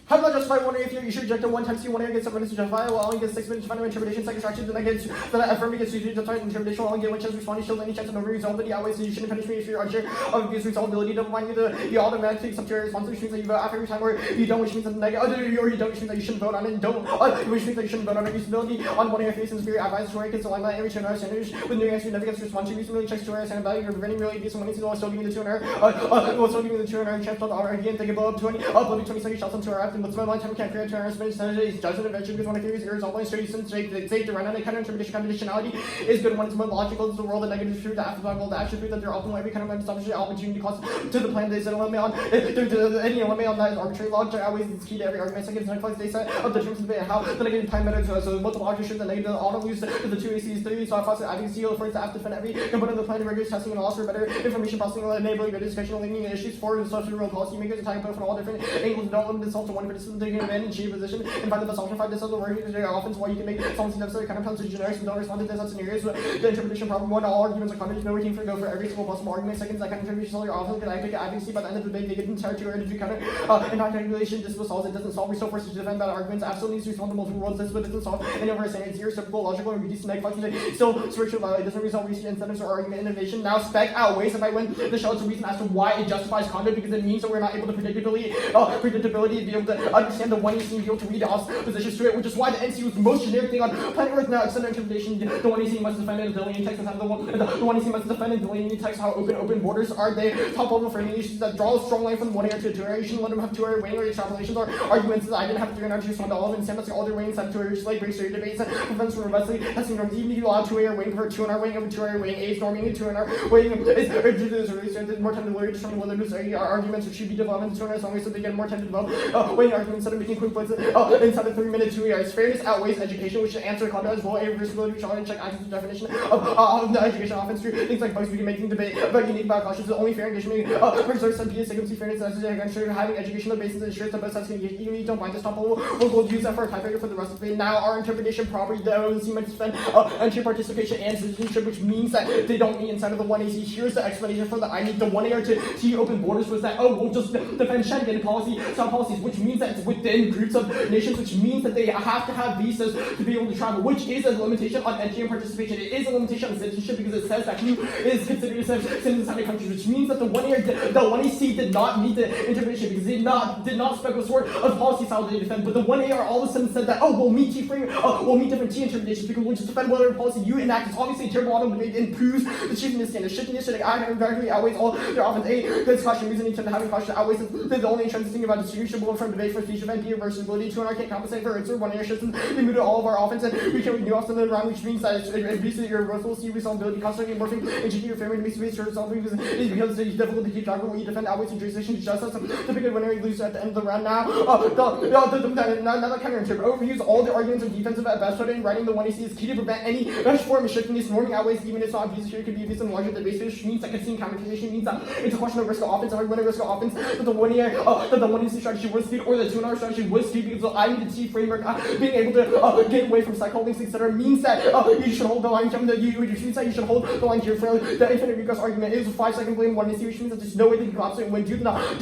How about justify one if you should reject a 1 times 2 1 against 7 minutes to justify, while only gets 6 minutes to find an interpretation, second structure, then against the affirmative gets to justify interpretation, while only get 1 chance responding, show any chance of no resolvability outweighs the you shouldn't punish me if you're unsure of abuse resolvability. Don't mind you you automatically accept your response, which means that you vote after every time, or you don't, which means that or you don't, which means that you shouldn't vote on it, and don't, which means that you shouldn't vote on it. Usability on one if and spirit advises where it gets alignment every 2 and our standards with new answer never gets response. Recently checks to our standard value, you're preventing really abuse and when it's still giving the 2 and our will still giving the 2 and our chance on our again, think about 20 uploading 20 seconds shots onto our app, and what's my line time can't create 2 hours minutes. Judgment eventually because one of theories errors always straight since they to run on a kind of interpretation conditionality is good when it's more logical. It's the world, the negative is true, the afterthought, the actual truth that they're often every kind of establishing opportunity cost to the plan they set a limit on. Any limit on that is arbitrary logic. Always is key to every argument. Second, next they set of the terms of the how the negative time methods. So what the logic should the negative auto lose to the 2 ACs 3. So I thought I think CEO for its after defend every component of the plan, rigorous testing and loss for better information processing, enabling good discussion, linking issues for the social real policy makers, attacking both from all different angles. Don't limit itself to one participant taking advantage in cheap position and find the best option. Find this other word often why you can make some necessary kind of comes to generics and don't respond to this scenarios. The interpretation problem 1, all arguments are contrary. No routine for go for every single possible argument. Second, that kind of interpretation solely often because I pick advocacy by the end of the day they get entire 2 to do counter impact calculation. This will solve it doesn't solve. We still forced to defend that arguments. Absolutely needs to respond to multiple worlds. This but doesn't solve any of our saying it's irreciprocal, logical, and reduced neg function. Still spiritual value. It doesn't resolve recent incentives or argument innovation. Now spec outweighs if I win the show. It's a reason as to why it justifies conduct because it means that we're not able to predictability be able to understand the one you be able to read oppositions to it, which is why the NC was the most generic thing on planet Earth now. Extended interpretation. The one you see must defend and delineate text and the one you see must defend and delineate text. How open borders are they? Top level framing issues that draw a strong line from 1 area to 2 area. You shouldn't let them have 2 area weighing or extrapolations or arguments that I didn't have 3 and I just want all of them. Same as all their weighing set 2 area just like breaks your debates and prevents from robustly testing norms. Even if you allow 2 area weighing for 2 and our weighing over 2 area weighing A's norming and 2 and our weighing is more time to lawyer determine whether those arguments should be developed in 2 and as long as so they get more time to develop weighing arguments instead of making quick points inside of 3 minutes 2 areas. Fairness outweighs education, which should answer the content as well. A reversibility, which already check access to definition of the education offense through things like bugs we can make debate, but unique about cautions. The only fair engagement preserves some PS frequency fairness necessary against having educational basis ensures that both sides can even you don't mind this top level. We'll use that for a tiebreaker for the rest of it. Now our interpretation property the ONC might spend entry participation and citizenship, which means that they don't meet inside of the 1AC. Here's the explanation for the I need the 1 AR to T open borders was that we'll just defend Schengen policy, some policies, which means that it's within groups of nations, which means that they have to have visas to be able to travel, which is a limitation on entry and participation. It is a limitation on citizenship because it says that who is considered a citizen of the country, which means that the 1EC did not meet the intervention because they did not spec a sort of policy style they defend. But the 1AR all of a sudden said that, oh, we'll meet we'll meet different T interpretations because we'll just defend whatever policy you enact is obviously a terrible model, but it improves the achievement standard. Shifting this should directly outweighs all their often good caution reasoning to having caution outweighs the only interesting thing about distribution from debate for speech event versus ability to and can't compensate for its 1AR shifts and they move to all of our offense and we can renew often around, which means that it basically your will see resolvability constantly morphing and changing your framework makes space for solving because it becomes difficult to keep track of when you defend outweighs and jurisdiction just as the big winner you lose at the end of the round. Now now that counterintuitive overviews all the arguments of defensive at best, but in writing the 1AC is key to prevent any form of shifting. This norming outweighs even if it's not abused here, it could be abused in larger than base, which means that conceding counterposition means that it's a question of risk of offense. When a risk of offense that the 1AC strategy was speed or the 2-hour strategy was speed because the IMT framework being able to get away from cycle links, etc. means that you should hold the line jump that you should hold the line here for the infinite regress argument is a 5-second blame 1AC, which means that there's no way that you can collapse it when do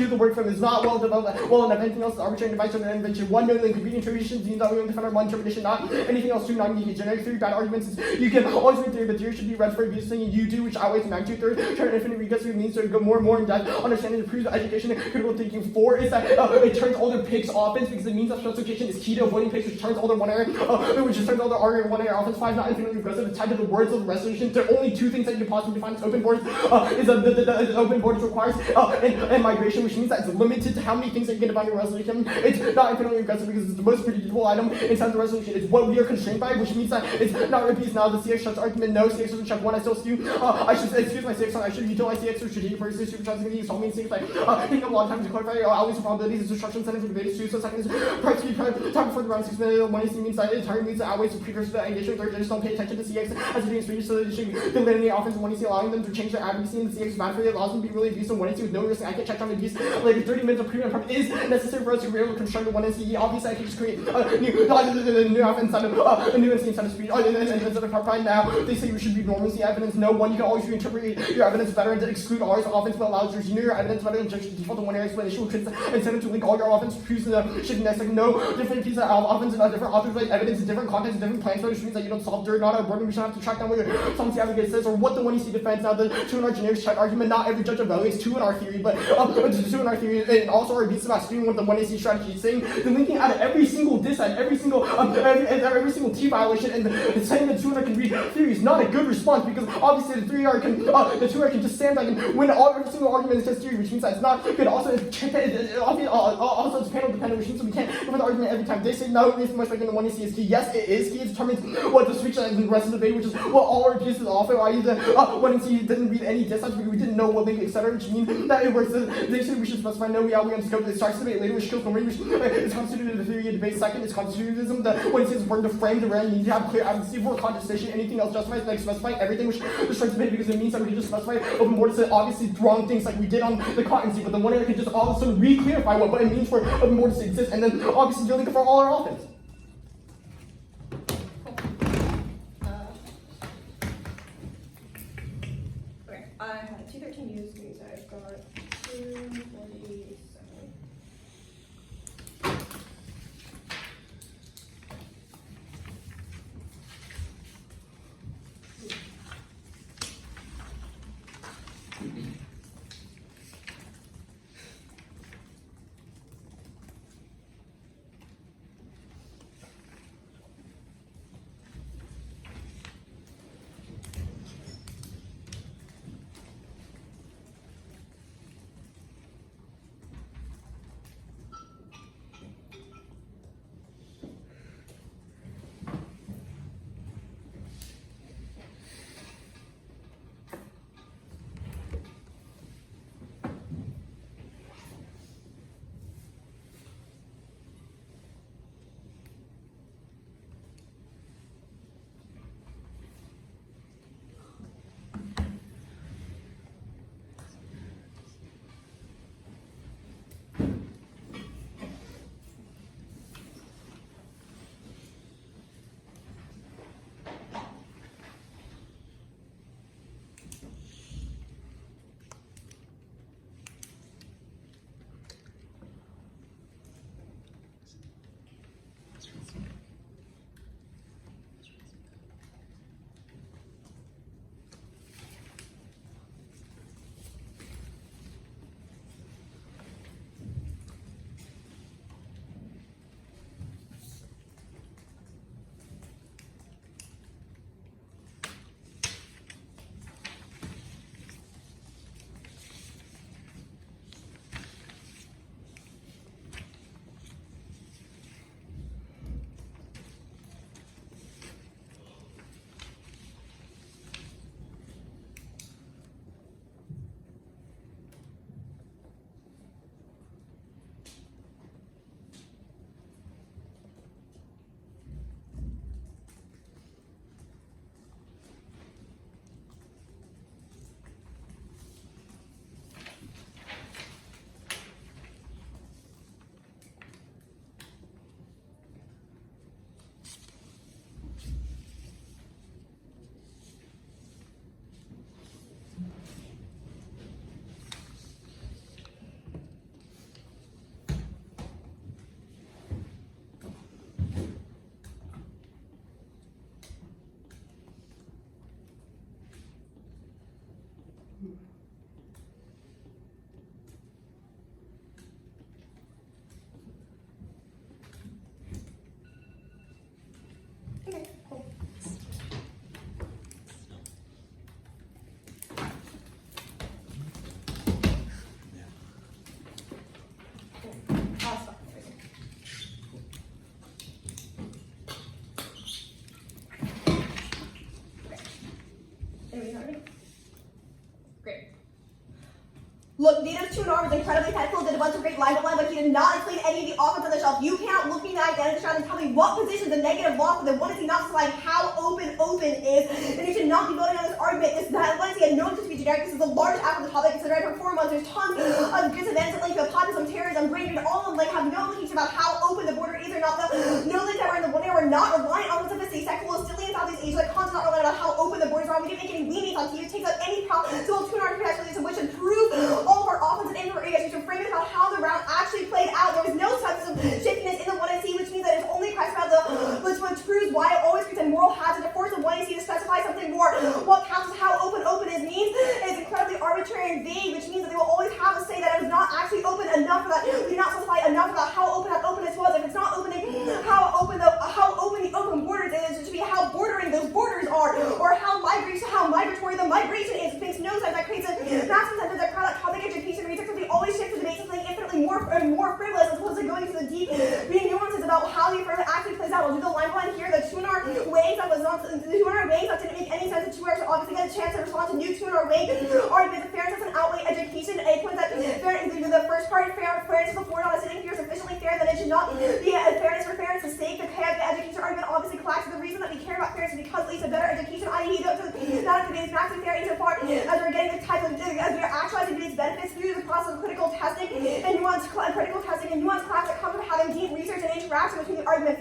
the work from is not well developed. Well enough, anything else is arbitrary device of an invention. 1 million competing interpretations means that we only defend our one interpretation, not anything else. 2 non-unique generic 3 bad arguments. You can always read theory, but theory should be read for abuse thing you do, which outweighs the magnitude. 3rd, turn infinite regress means to go more and more in depth understanding the proves education and critical thinking. 4 is that it turns all their picks offense because it means that specification is key to avoiding picks, which turns all their 1AR, which turns all their argument 1AR offense. 5, not infinitely regressive. It's tied to the words of the resolution. There are only 2 things that you can possibly define as open boards. The open boards requires and migration, which means that it's limited to how many things that you can define in resolution. It's not infinitely regressive because it's the most predictable item inside the resolution. It's what we are constrained by, which means that it's not repeats now. The CX shuts argument no. CX doesn't check 1. I still skew. I should excuse my CX. I should utilize CX for strategic purposes. Supercharging the install means things like taking a long time to clarify always the probabilities of destruction centers for debate 2. So second is price speed time before the round 6 minutes. 1 AC means that it entirely means that outweighs the precursor to engagement. 3rd, just don't pay attention to CX as it being speed, so that you should eliminate offense in 1 AC, allowing them to change their advocacy in the CX bad for you. It allows them to be really abused in 1 AC with no risk. I can check on abuse. Like 30 minutes of premium prep is necessary for us to be able to construct the 1 AC. Obviously, I can just create a new offense instead of a new AC instead of speed. And instead of prep now, they say we should be normalcy evidence. No, 1, you can always reinterpret your evidence better and to exclude ours offense, but allows you to renew your evidence better than just default to 1 area explanation, which instead of to link all your offense proofs to the shifting next. Like no different pieces of offense and different authors like evidence in different contexts, different plans, which means that you don't solve dirt, not a burden. We should have to track down what your some advocate says or what the 1 EC defense. Now the 2 in our generic check argument, not every judge evaluates 2 in our theory, but 2 in our theory and also our beats about screening what the 1 AC strategy is saying. The linking out of every single diss and every single T violation and saying the 2 in our can read theory is not a good response because obviously the 2R can just stand back and win every single argument against theory, which means that it's not good. Also it's panel dependent, which means we can't go for the argument every time. They say no, it's much like in the 1 AC is key. Yes, it is key. It determines what the switch and the rest of the debate, which is what all our pieces offer. I.e. the 1 AC didn't read any distance because we didn't know what link, etc., which means that it works. They say we should specify no, we underscope. It starts the debate later, which kills the ring, which is constituted the theory of debate. 2nd is constitutivism. The 1 AC is important to frame the rare. You need to have clear advocacy for contestation. Anything else justifies like specifying everything, which destroys debate because it means that we can just specify open board to obviously wrong things like we did on the cotton seed, but the 1 area can just all of a sudden re-clarify what it means for open boards to exist, and then obviously you're looking for all our offense. Okay, I had 213 used, means I've got 247. a bunch of great line to line, but he did not explain any of the offense on the shelf. You can't look me in the identity chart and tell me what position the negative loss of the one is he not supplying how open is, and you should not be voting on this argument. This that one is he had no interest to be generic. This is a large app of the topic considered for 4 months. There's tons of disadvantages that link to populism, terrorism, brain, all of them like have no implication about how open the border is or not. No links that were in the one area were not reliant on specificity. Sexual hostility in Southeast Asia, like content not reliant on how open the borders are. We didn't make any leanings on TV. It takes out any possible 2 hour protections which improve all of our offensive and indoor areas. We should frame it about how the round actually played out. There was no substance of shiftiness in the 1AC, which means that it's only a question about which proves why it always creates a moral hazard to force the 1AC to specify something more. What counts as how open is means is incredibly arbitrary and vague, which means that they will always have to say that it was not actually open enough for that. We did not specify enough about how open that openness was. If it's not opening, how open the open borders is, it should be how bordering those borders are, or how migratory the migration is. It makes no sense. That creates a massive sense that crowd public education research will always shift to debate something infinitely more frivolous as opposed to going to the deep reading nuances about how the affirmative actually plays out. We'll do the line by line here. The 2 hour waves that didn't make any sense. The 2 hours obviously get a chance to respond to new 2 hour wave arguments of fairness and outweigh education. A point that the first part fairness before not sitting here sufficiently fair that it should not be a fairness for fairness' sake. The education argument obviously collects the reason that we care about fairness is because it leads to better education, i.e. not if it is maximally fair insofar as we're getting the type of as we are actualizing these benefits through the process of critical testing and nuanced class that comes from having deep research and interaction between the arguments.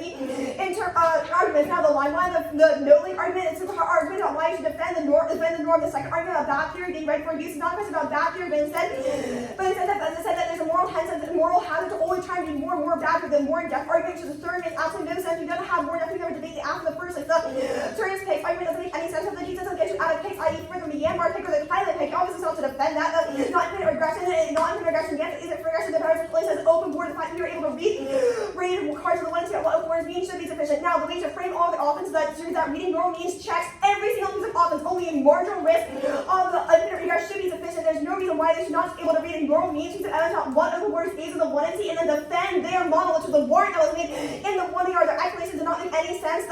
Arguments. Now the line the no link argument is the argument about why you should defend the norm. The second argument about bad theory being ready for use is not a question about bad theory, but instead that there's a moral hazard to always try and be more bad for the more in-depth argument, which is the third makes absolutely no sense. You gotta have more depth. You never debate after the first. Like the Turner's pick argument doesn't make any sense. The Jesus doesn't get you out of picks, i.e. for the Myanmar pick or the Thailand pick. Obviously, it's not to defend that. Not infinite regression. Yes, is it for regression? The power place as open board. The fact that you're able to read cards of the one to what open words means should be sufficient. Now, the way to frame all the offense that reading normal means checks every single piece of offense. Only a marginal risk of the infinite regression should be sufficient. There's no reason why they should not be able to read in normal means to evidence out what open words is in the 1NC and then defend their model, which is the warrant that was made in the 1AR. Their explanations do not make any sense.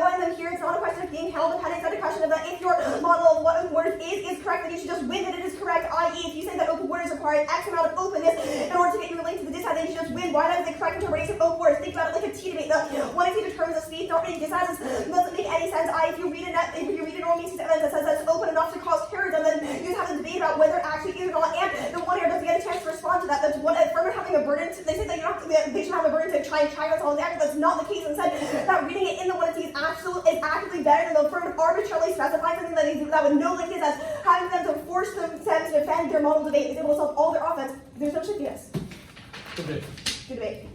And then here it's not a question of being held dependent, it's not a question of that if your model of what open words is correct, then you should just win that it is correct, i.e. if you say that open words require X amount of openness in order to get you linked to the disad, then you should just win. Why not is it correct interpretation of open words? Think about it like a T debate. What if you determines the speed, not reading disad doesn't make any sense, i.e. if you read a normal means evidence that says that's open enough to cause terrorism, then you just have to debate about whether it actually is or not, and the one here doesn't get a chance to respond to that. That's what affirmative having a burden they say that they should have a burden to try and track us all the act. That's not the case. Instead, that reading it in the 1NC is actively better than the affirmative arbitrarily specify something that would no link is as having them to force them to defend their model debate is able to solve all their offense. There's no shiftiness. Good debate.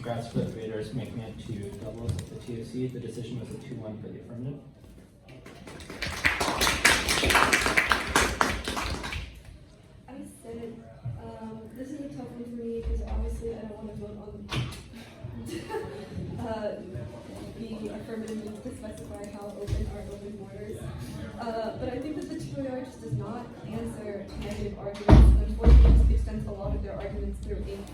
Congrats to the debaters making it to doubles at the TOC. The decision was a 2-1 for the affirmative. I said, this is a tough one for me because obviously I don't want to vote on the affirmative needs to specify how open are open borders. But I think that the TOR just does not answer negative arguments. Unfortunately, just extends a lot of their arguments through ink.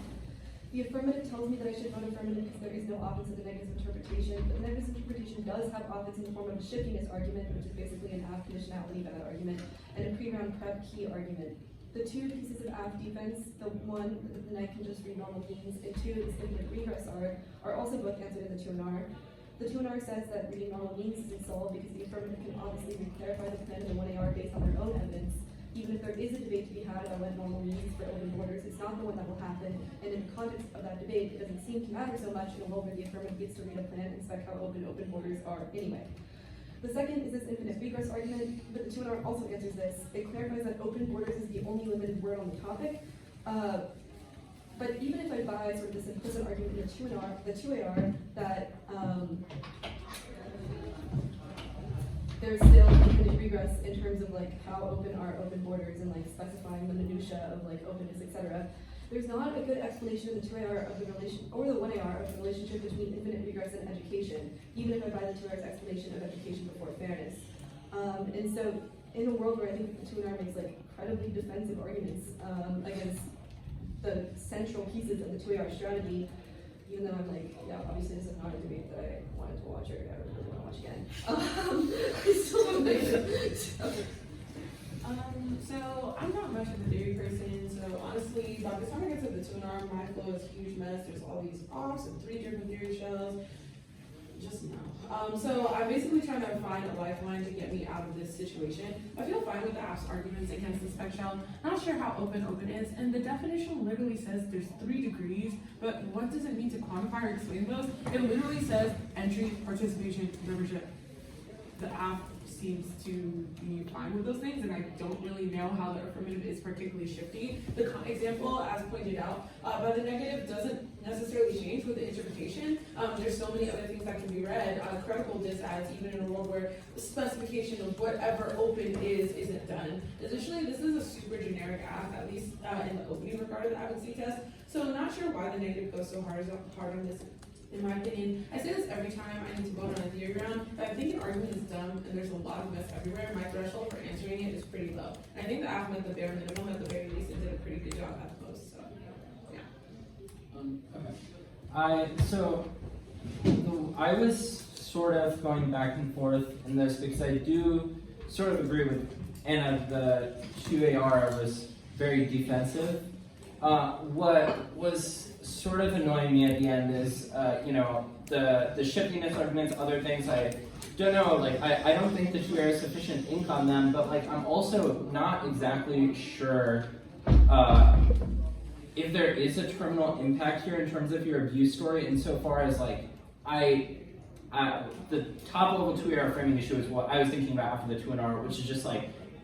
The affirmative tells me that I should vote affirmative because there is no opposite to the negative interpretation, but the negative interpretation does have opposites in the form of a shiftiness argument, which is basically an AF conditionality bad argument, and a pre-round prep key argument. The two pieces of AF defense, the one that the knight can just read normal means, and two, this infinite regress are also both answered in the 2NR. The 2NR says that reading normal means isn't solved because the affirmative can obviously re-clarify the plan in the 1AR based on their own evidence. Even if there is a debate to be had about what normal means for open borders, it's not the one that will happen. And in the context of that debate, it doesn't seem to matter so much in a world where the affirmative gets to read a plan and spec how open borders are anyway. The second is this infinite regress argument, but the 2NR also answers this. It clarifies that open borders is the only limited word on the topic. But even if I buy sort of this implicit argument in the 2AR that there's still infinite regress in terms of like how open are open borders and like specifying the minutia of like openness, etc. There's not a good explanation in the 2AR of the relation or the 1AR of the relationship between infinite regress and education, even if I buy the 2AR's explanation of education before fairness. And so in a world where I think the 2AR makes like incredibly defensive arguments against the central pieces of the 2AR strategy, even though I'm like, yeah, obviously this is not a debate that I wanted to watch or I really want to watch again. I still don't think it. So I'm not much of a theory person, so honestly, by the time I get to the 2NR, my flow is a huge mess. There's all these offs and 3 different theory shells. Just no. So I'm basically trying to find a lifeline to get me out of this situation. I feel fine with the AF's arguments against the spec shell. Not sure how open is, and the definition literally says there's 3 degrees, but what does it mean to quantify or explain those? It literally says entry, participation, membership. The AF seems to be fine with those things, and I don't really know how the affirmative is particularly shifty. The example, as pointed out, by the negative doesn't necessarily change with the interpretation. There's so many other things that can be read. Critical dis adds, even in a world where the specification of whatever open isn't done. Additionally, this is a super generic AF, at least in the opening regard of the advocacy test. So I'm not sure why the negative goes so hard on this. In my opinion, I say this every time I need to vote on a theory round, but I think an argument is dumb and there's a lot of mess everywhere. My threshold for answering it is pretty low. And I think the AF met the bare minimum at the very least and did a pretty good job at the most. So, yeah. I was sort of going back and forth in this because I do sort of agree with Anna. The 2AR was very defensive. What was sort of annoying me at the end is, the shiftiness arguments, other things. I don't know, I don't think the 2AR has sufficient ink on them, but I'm also not exactly sure if there is a terminal impact here in terms of your abuse story, insofar as the top level 2AR framing issue is what I was thinking about after the 2NR, which is just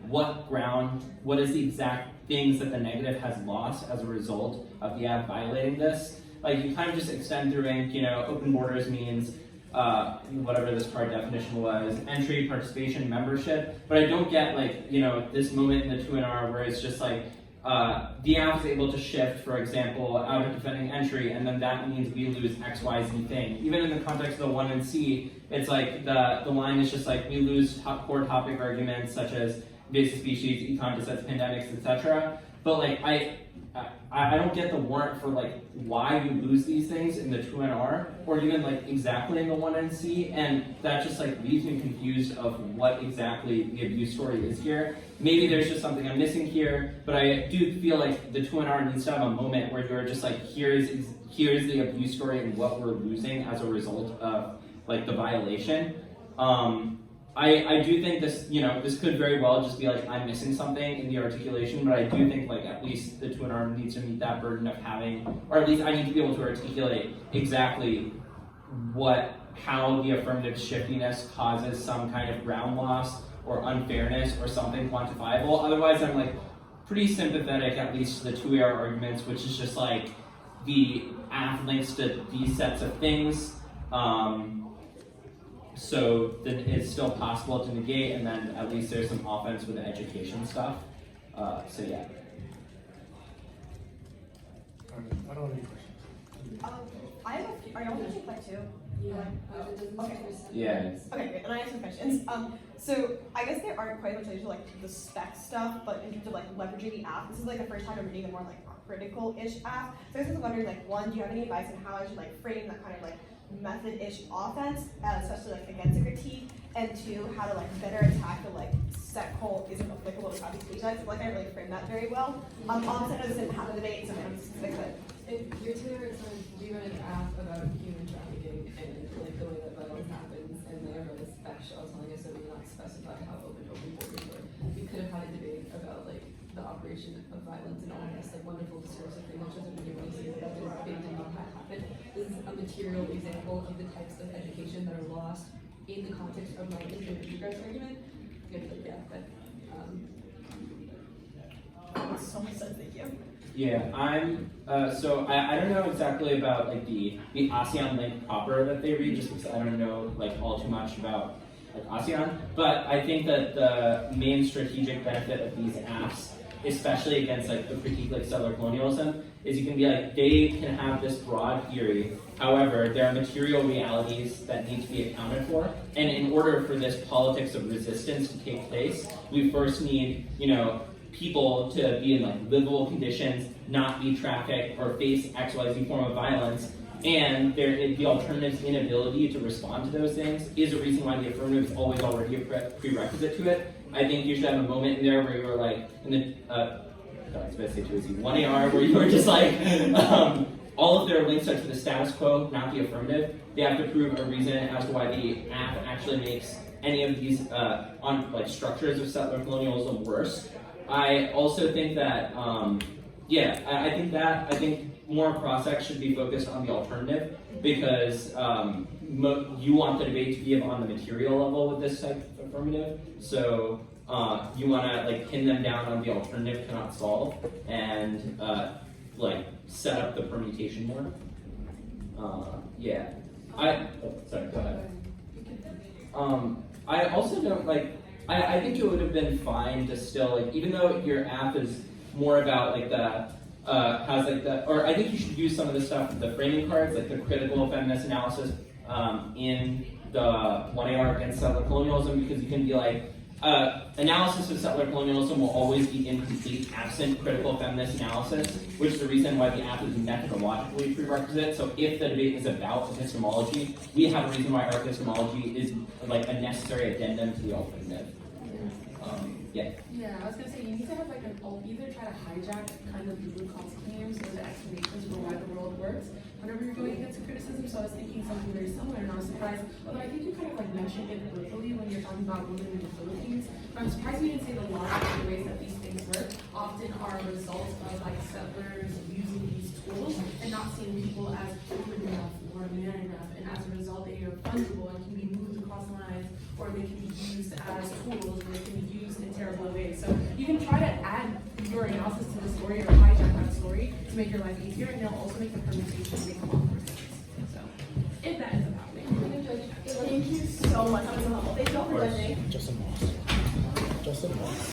what is the exact things that the negative has lost as a result of the app violating this. You kind of just extend through ink, open borders means whatever this card definition was, entry, participation, membership, but I don't get this moment in the 2NR where it's just the app is able to shift, for example, out of defending entry, and then that means we lose X, Y, Z thing. Even in the context of the 1 and C, it's the line is just we lose core topic arguments such as invasive species, econ dissets, pandemics, etc. But I don't get the warrant for like why you lose these things in the 2NR or even like exactly in the 1NC, and that just like leaves me confused of what exactly the abuse story is here. Maybe there's just something I'm missing here, but I do feel like the 2NR needs to have a moment where you're just like, here's the abuse story and what we're losing as a result of like the violation. I do think this, this could very well just be like, I'm missing something in the articulation, but I do think like at least the 2NR needs to meet that burden of having, or at least I need to be able to articulate exactly how the affirmative shiftiness causes some kind of ground loss or unfairness or something quantifiable. Otherwise, I'm like pretty sympathetic at least to the 2AR arguments, which is just like the AF links to these sets of things. So then it's still possible to negate, and then at least there's some offense with the education stuff. So yeah. I don't have any questions. I have a few. Are y'all going to like two? Yeah. Okay. Yeah. Okay, great. And I have some questions. So I guess there aren't quite much related to like the spec stuff, but in terms of like leveraging the app, this is like the first time I'm reading a more like critical-ish app. So I was just wondering, like, one, do you have any advice on how I should like frame that kind of like method-ish offense, especially like against a critique, and two, how to like better attack the like set hole isn't applicable to Southeast Asia. I feel like I didn't really frame that very well. Honestly, I know this didn't happen today, so I'm specific, but If your tutor is going to do an app about human trafficking and like the way that violence happens, and they are really special telling us that we not specify how open borders were, we could have had a debate about like the operation of violence and all this like wonderful discursive thing, which doesn't really want to see that debate did not happen. This is a material example of the types of education that are lost in the context of my regress argument. Good, but yeah, but that makes so much sense. Thank you. Yeah, so I don't know exactly about like the ASEAN link proper that they read, just because I don't know like all too much about like ASEAN, but I think that the main strategic benefit of these apps, especially against like the critique like settler colonialism, is you can be like, they can have this broad theory, however, there are material realities that need to be accounted for, and in order for this politics of resistance to take place, we first need, people to be in like livable conditions, not be trafficked, or face XYZ form of violence, and the alternative's inability to respond to those things is a reason why the affirmative is always already a prerequisite to it. I think you should have a moment in there where you were like, in the, I was going to say 1AR, where you were just like, all of their links are to the status quo, not the affirmative. They have to prove a reason as to why the app actually makes any of these structures of settler colonialism worse. I also think that, I think more cross-sex should be focused on the alternative, because you want the debate to be on the material level with this type of affirmative. So you want to like pin them down on the alternative cannot solve, and set up the permutation more. Sorry, go ahead. I also don't like. I think it would have been fine to still like, even though your app is more about like the or I think you should use some of the stuff, the framing cards, like the critical feminist analysis in the 1AR against settler colonialism, because you can be like, analysis of settler colonialism will always be incomplete absent critical feminist analysis, which is the reason why the app is methodologically prerequisite. So if the debate is about epistemology, we have a reason why our epistemology is like a necessary addendum to the alternative. Yeah, I was gonna say you need to have like either try to hijack kind of the root cause claims or the explanations for why the world works whenever you're going against criticism. So I was thinking something very similar, and I was surprised. Although I think you kind of like mentioned it briefly when you're talking about women in the Philippines. But I'm surprised you didn't say the logic of the ways that these things work often are results of like settlers using these tools and not seeing people as women enough or man enough, and as a result they are fungible and can be moved across lines, or they can be used as tools, or they can be used in terrible ways. So you can try to add your analysis to the story or hijack that story to make your life easier, and it'll also make the permutation make a lot more sense. So if that ends up happening. Thank you so much. That was so helpful. Thank you all for listening. Justin Moss.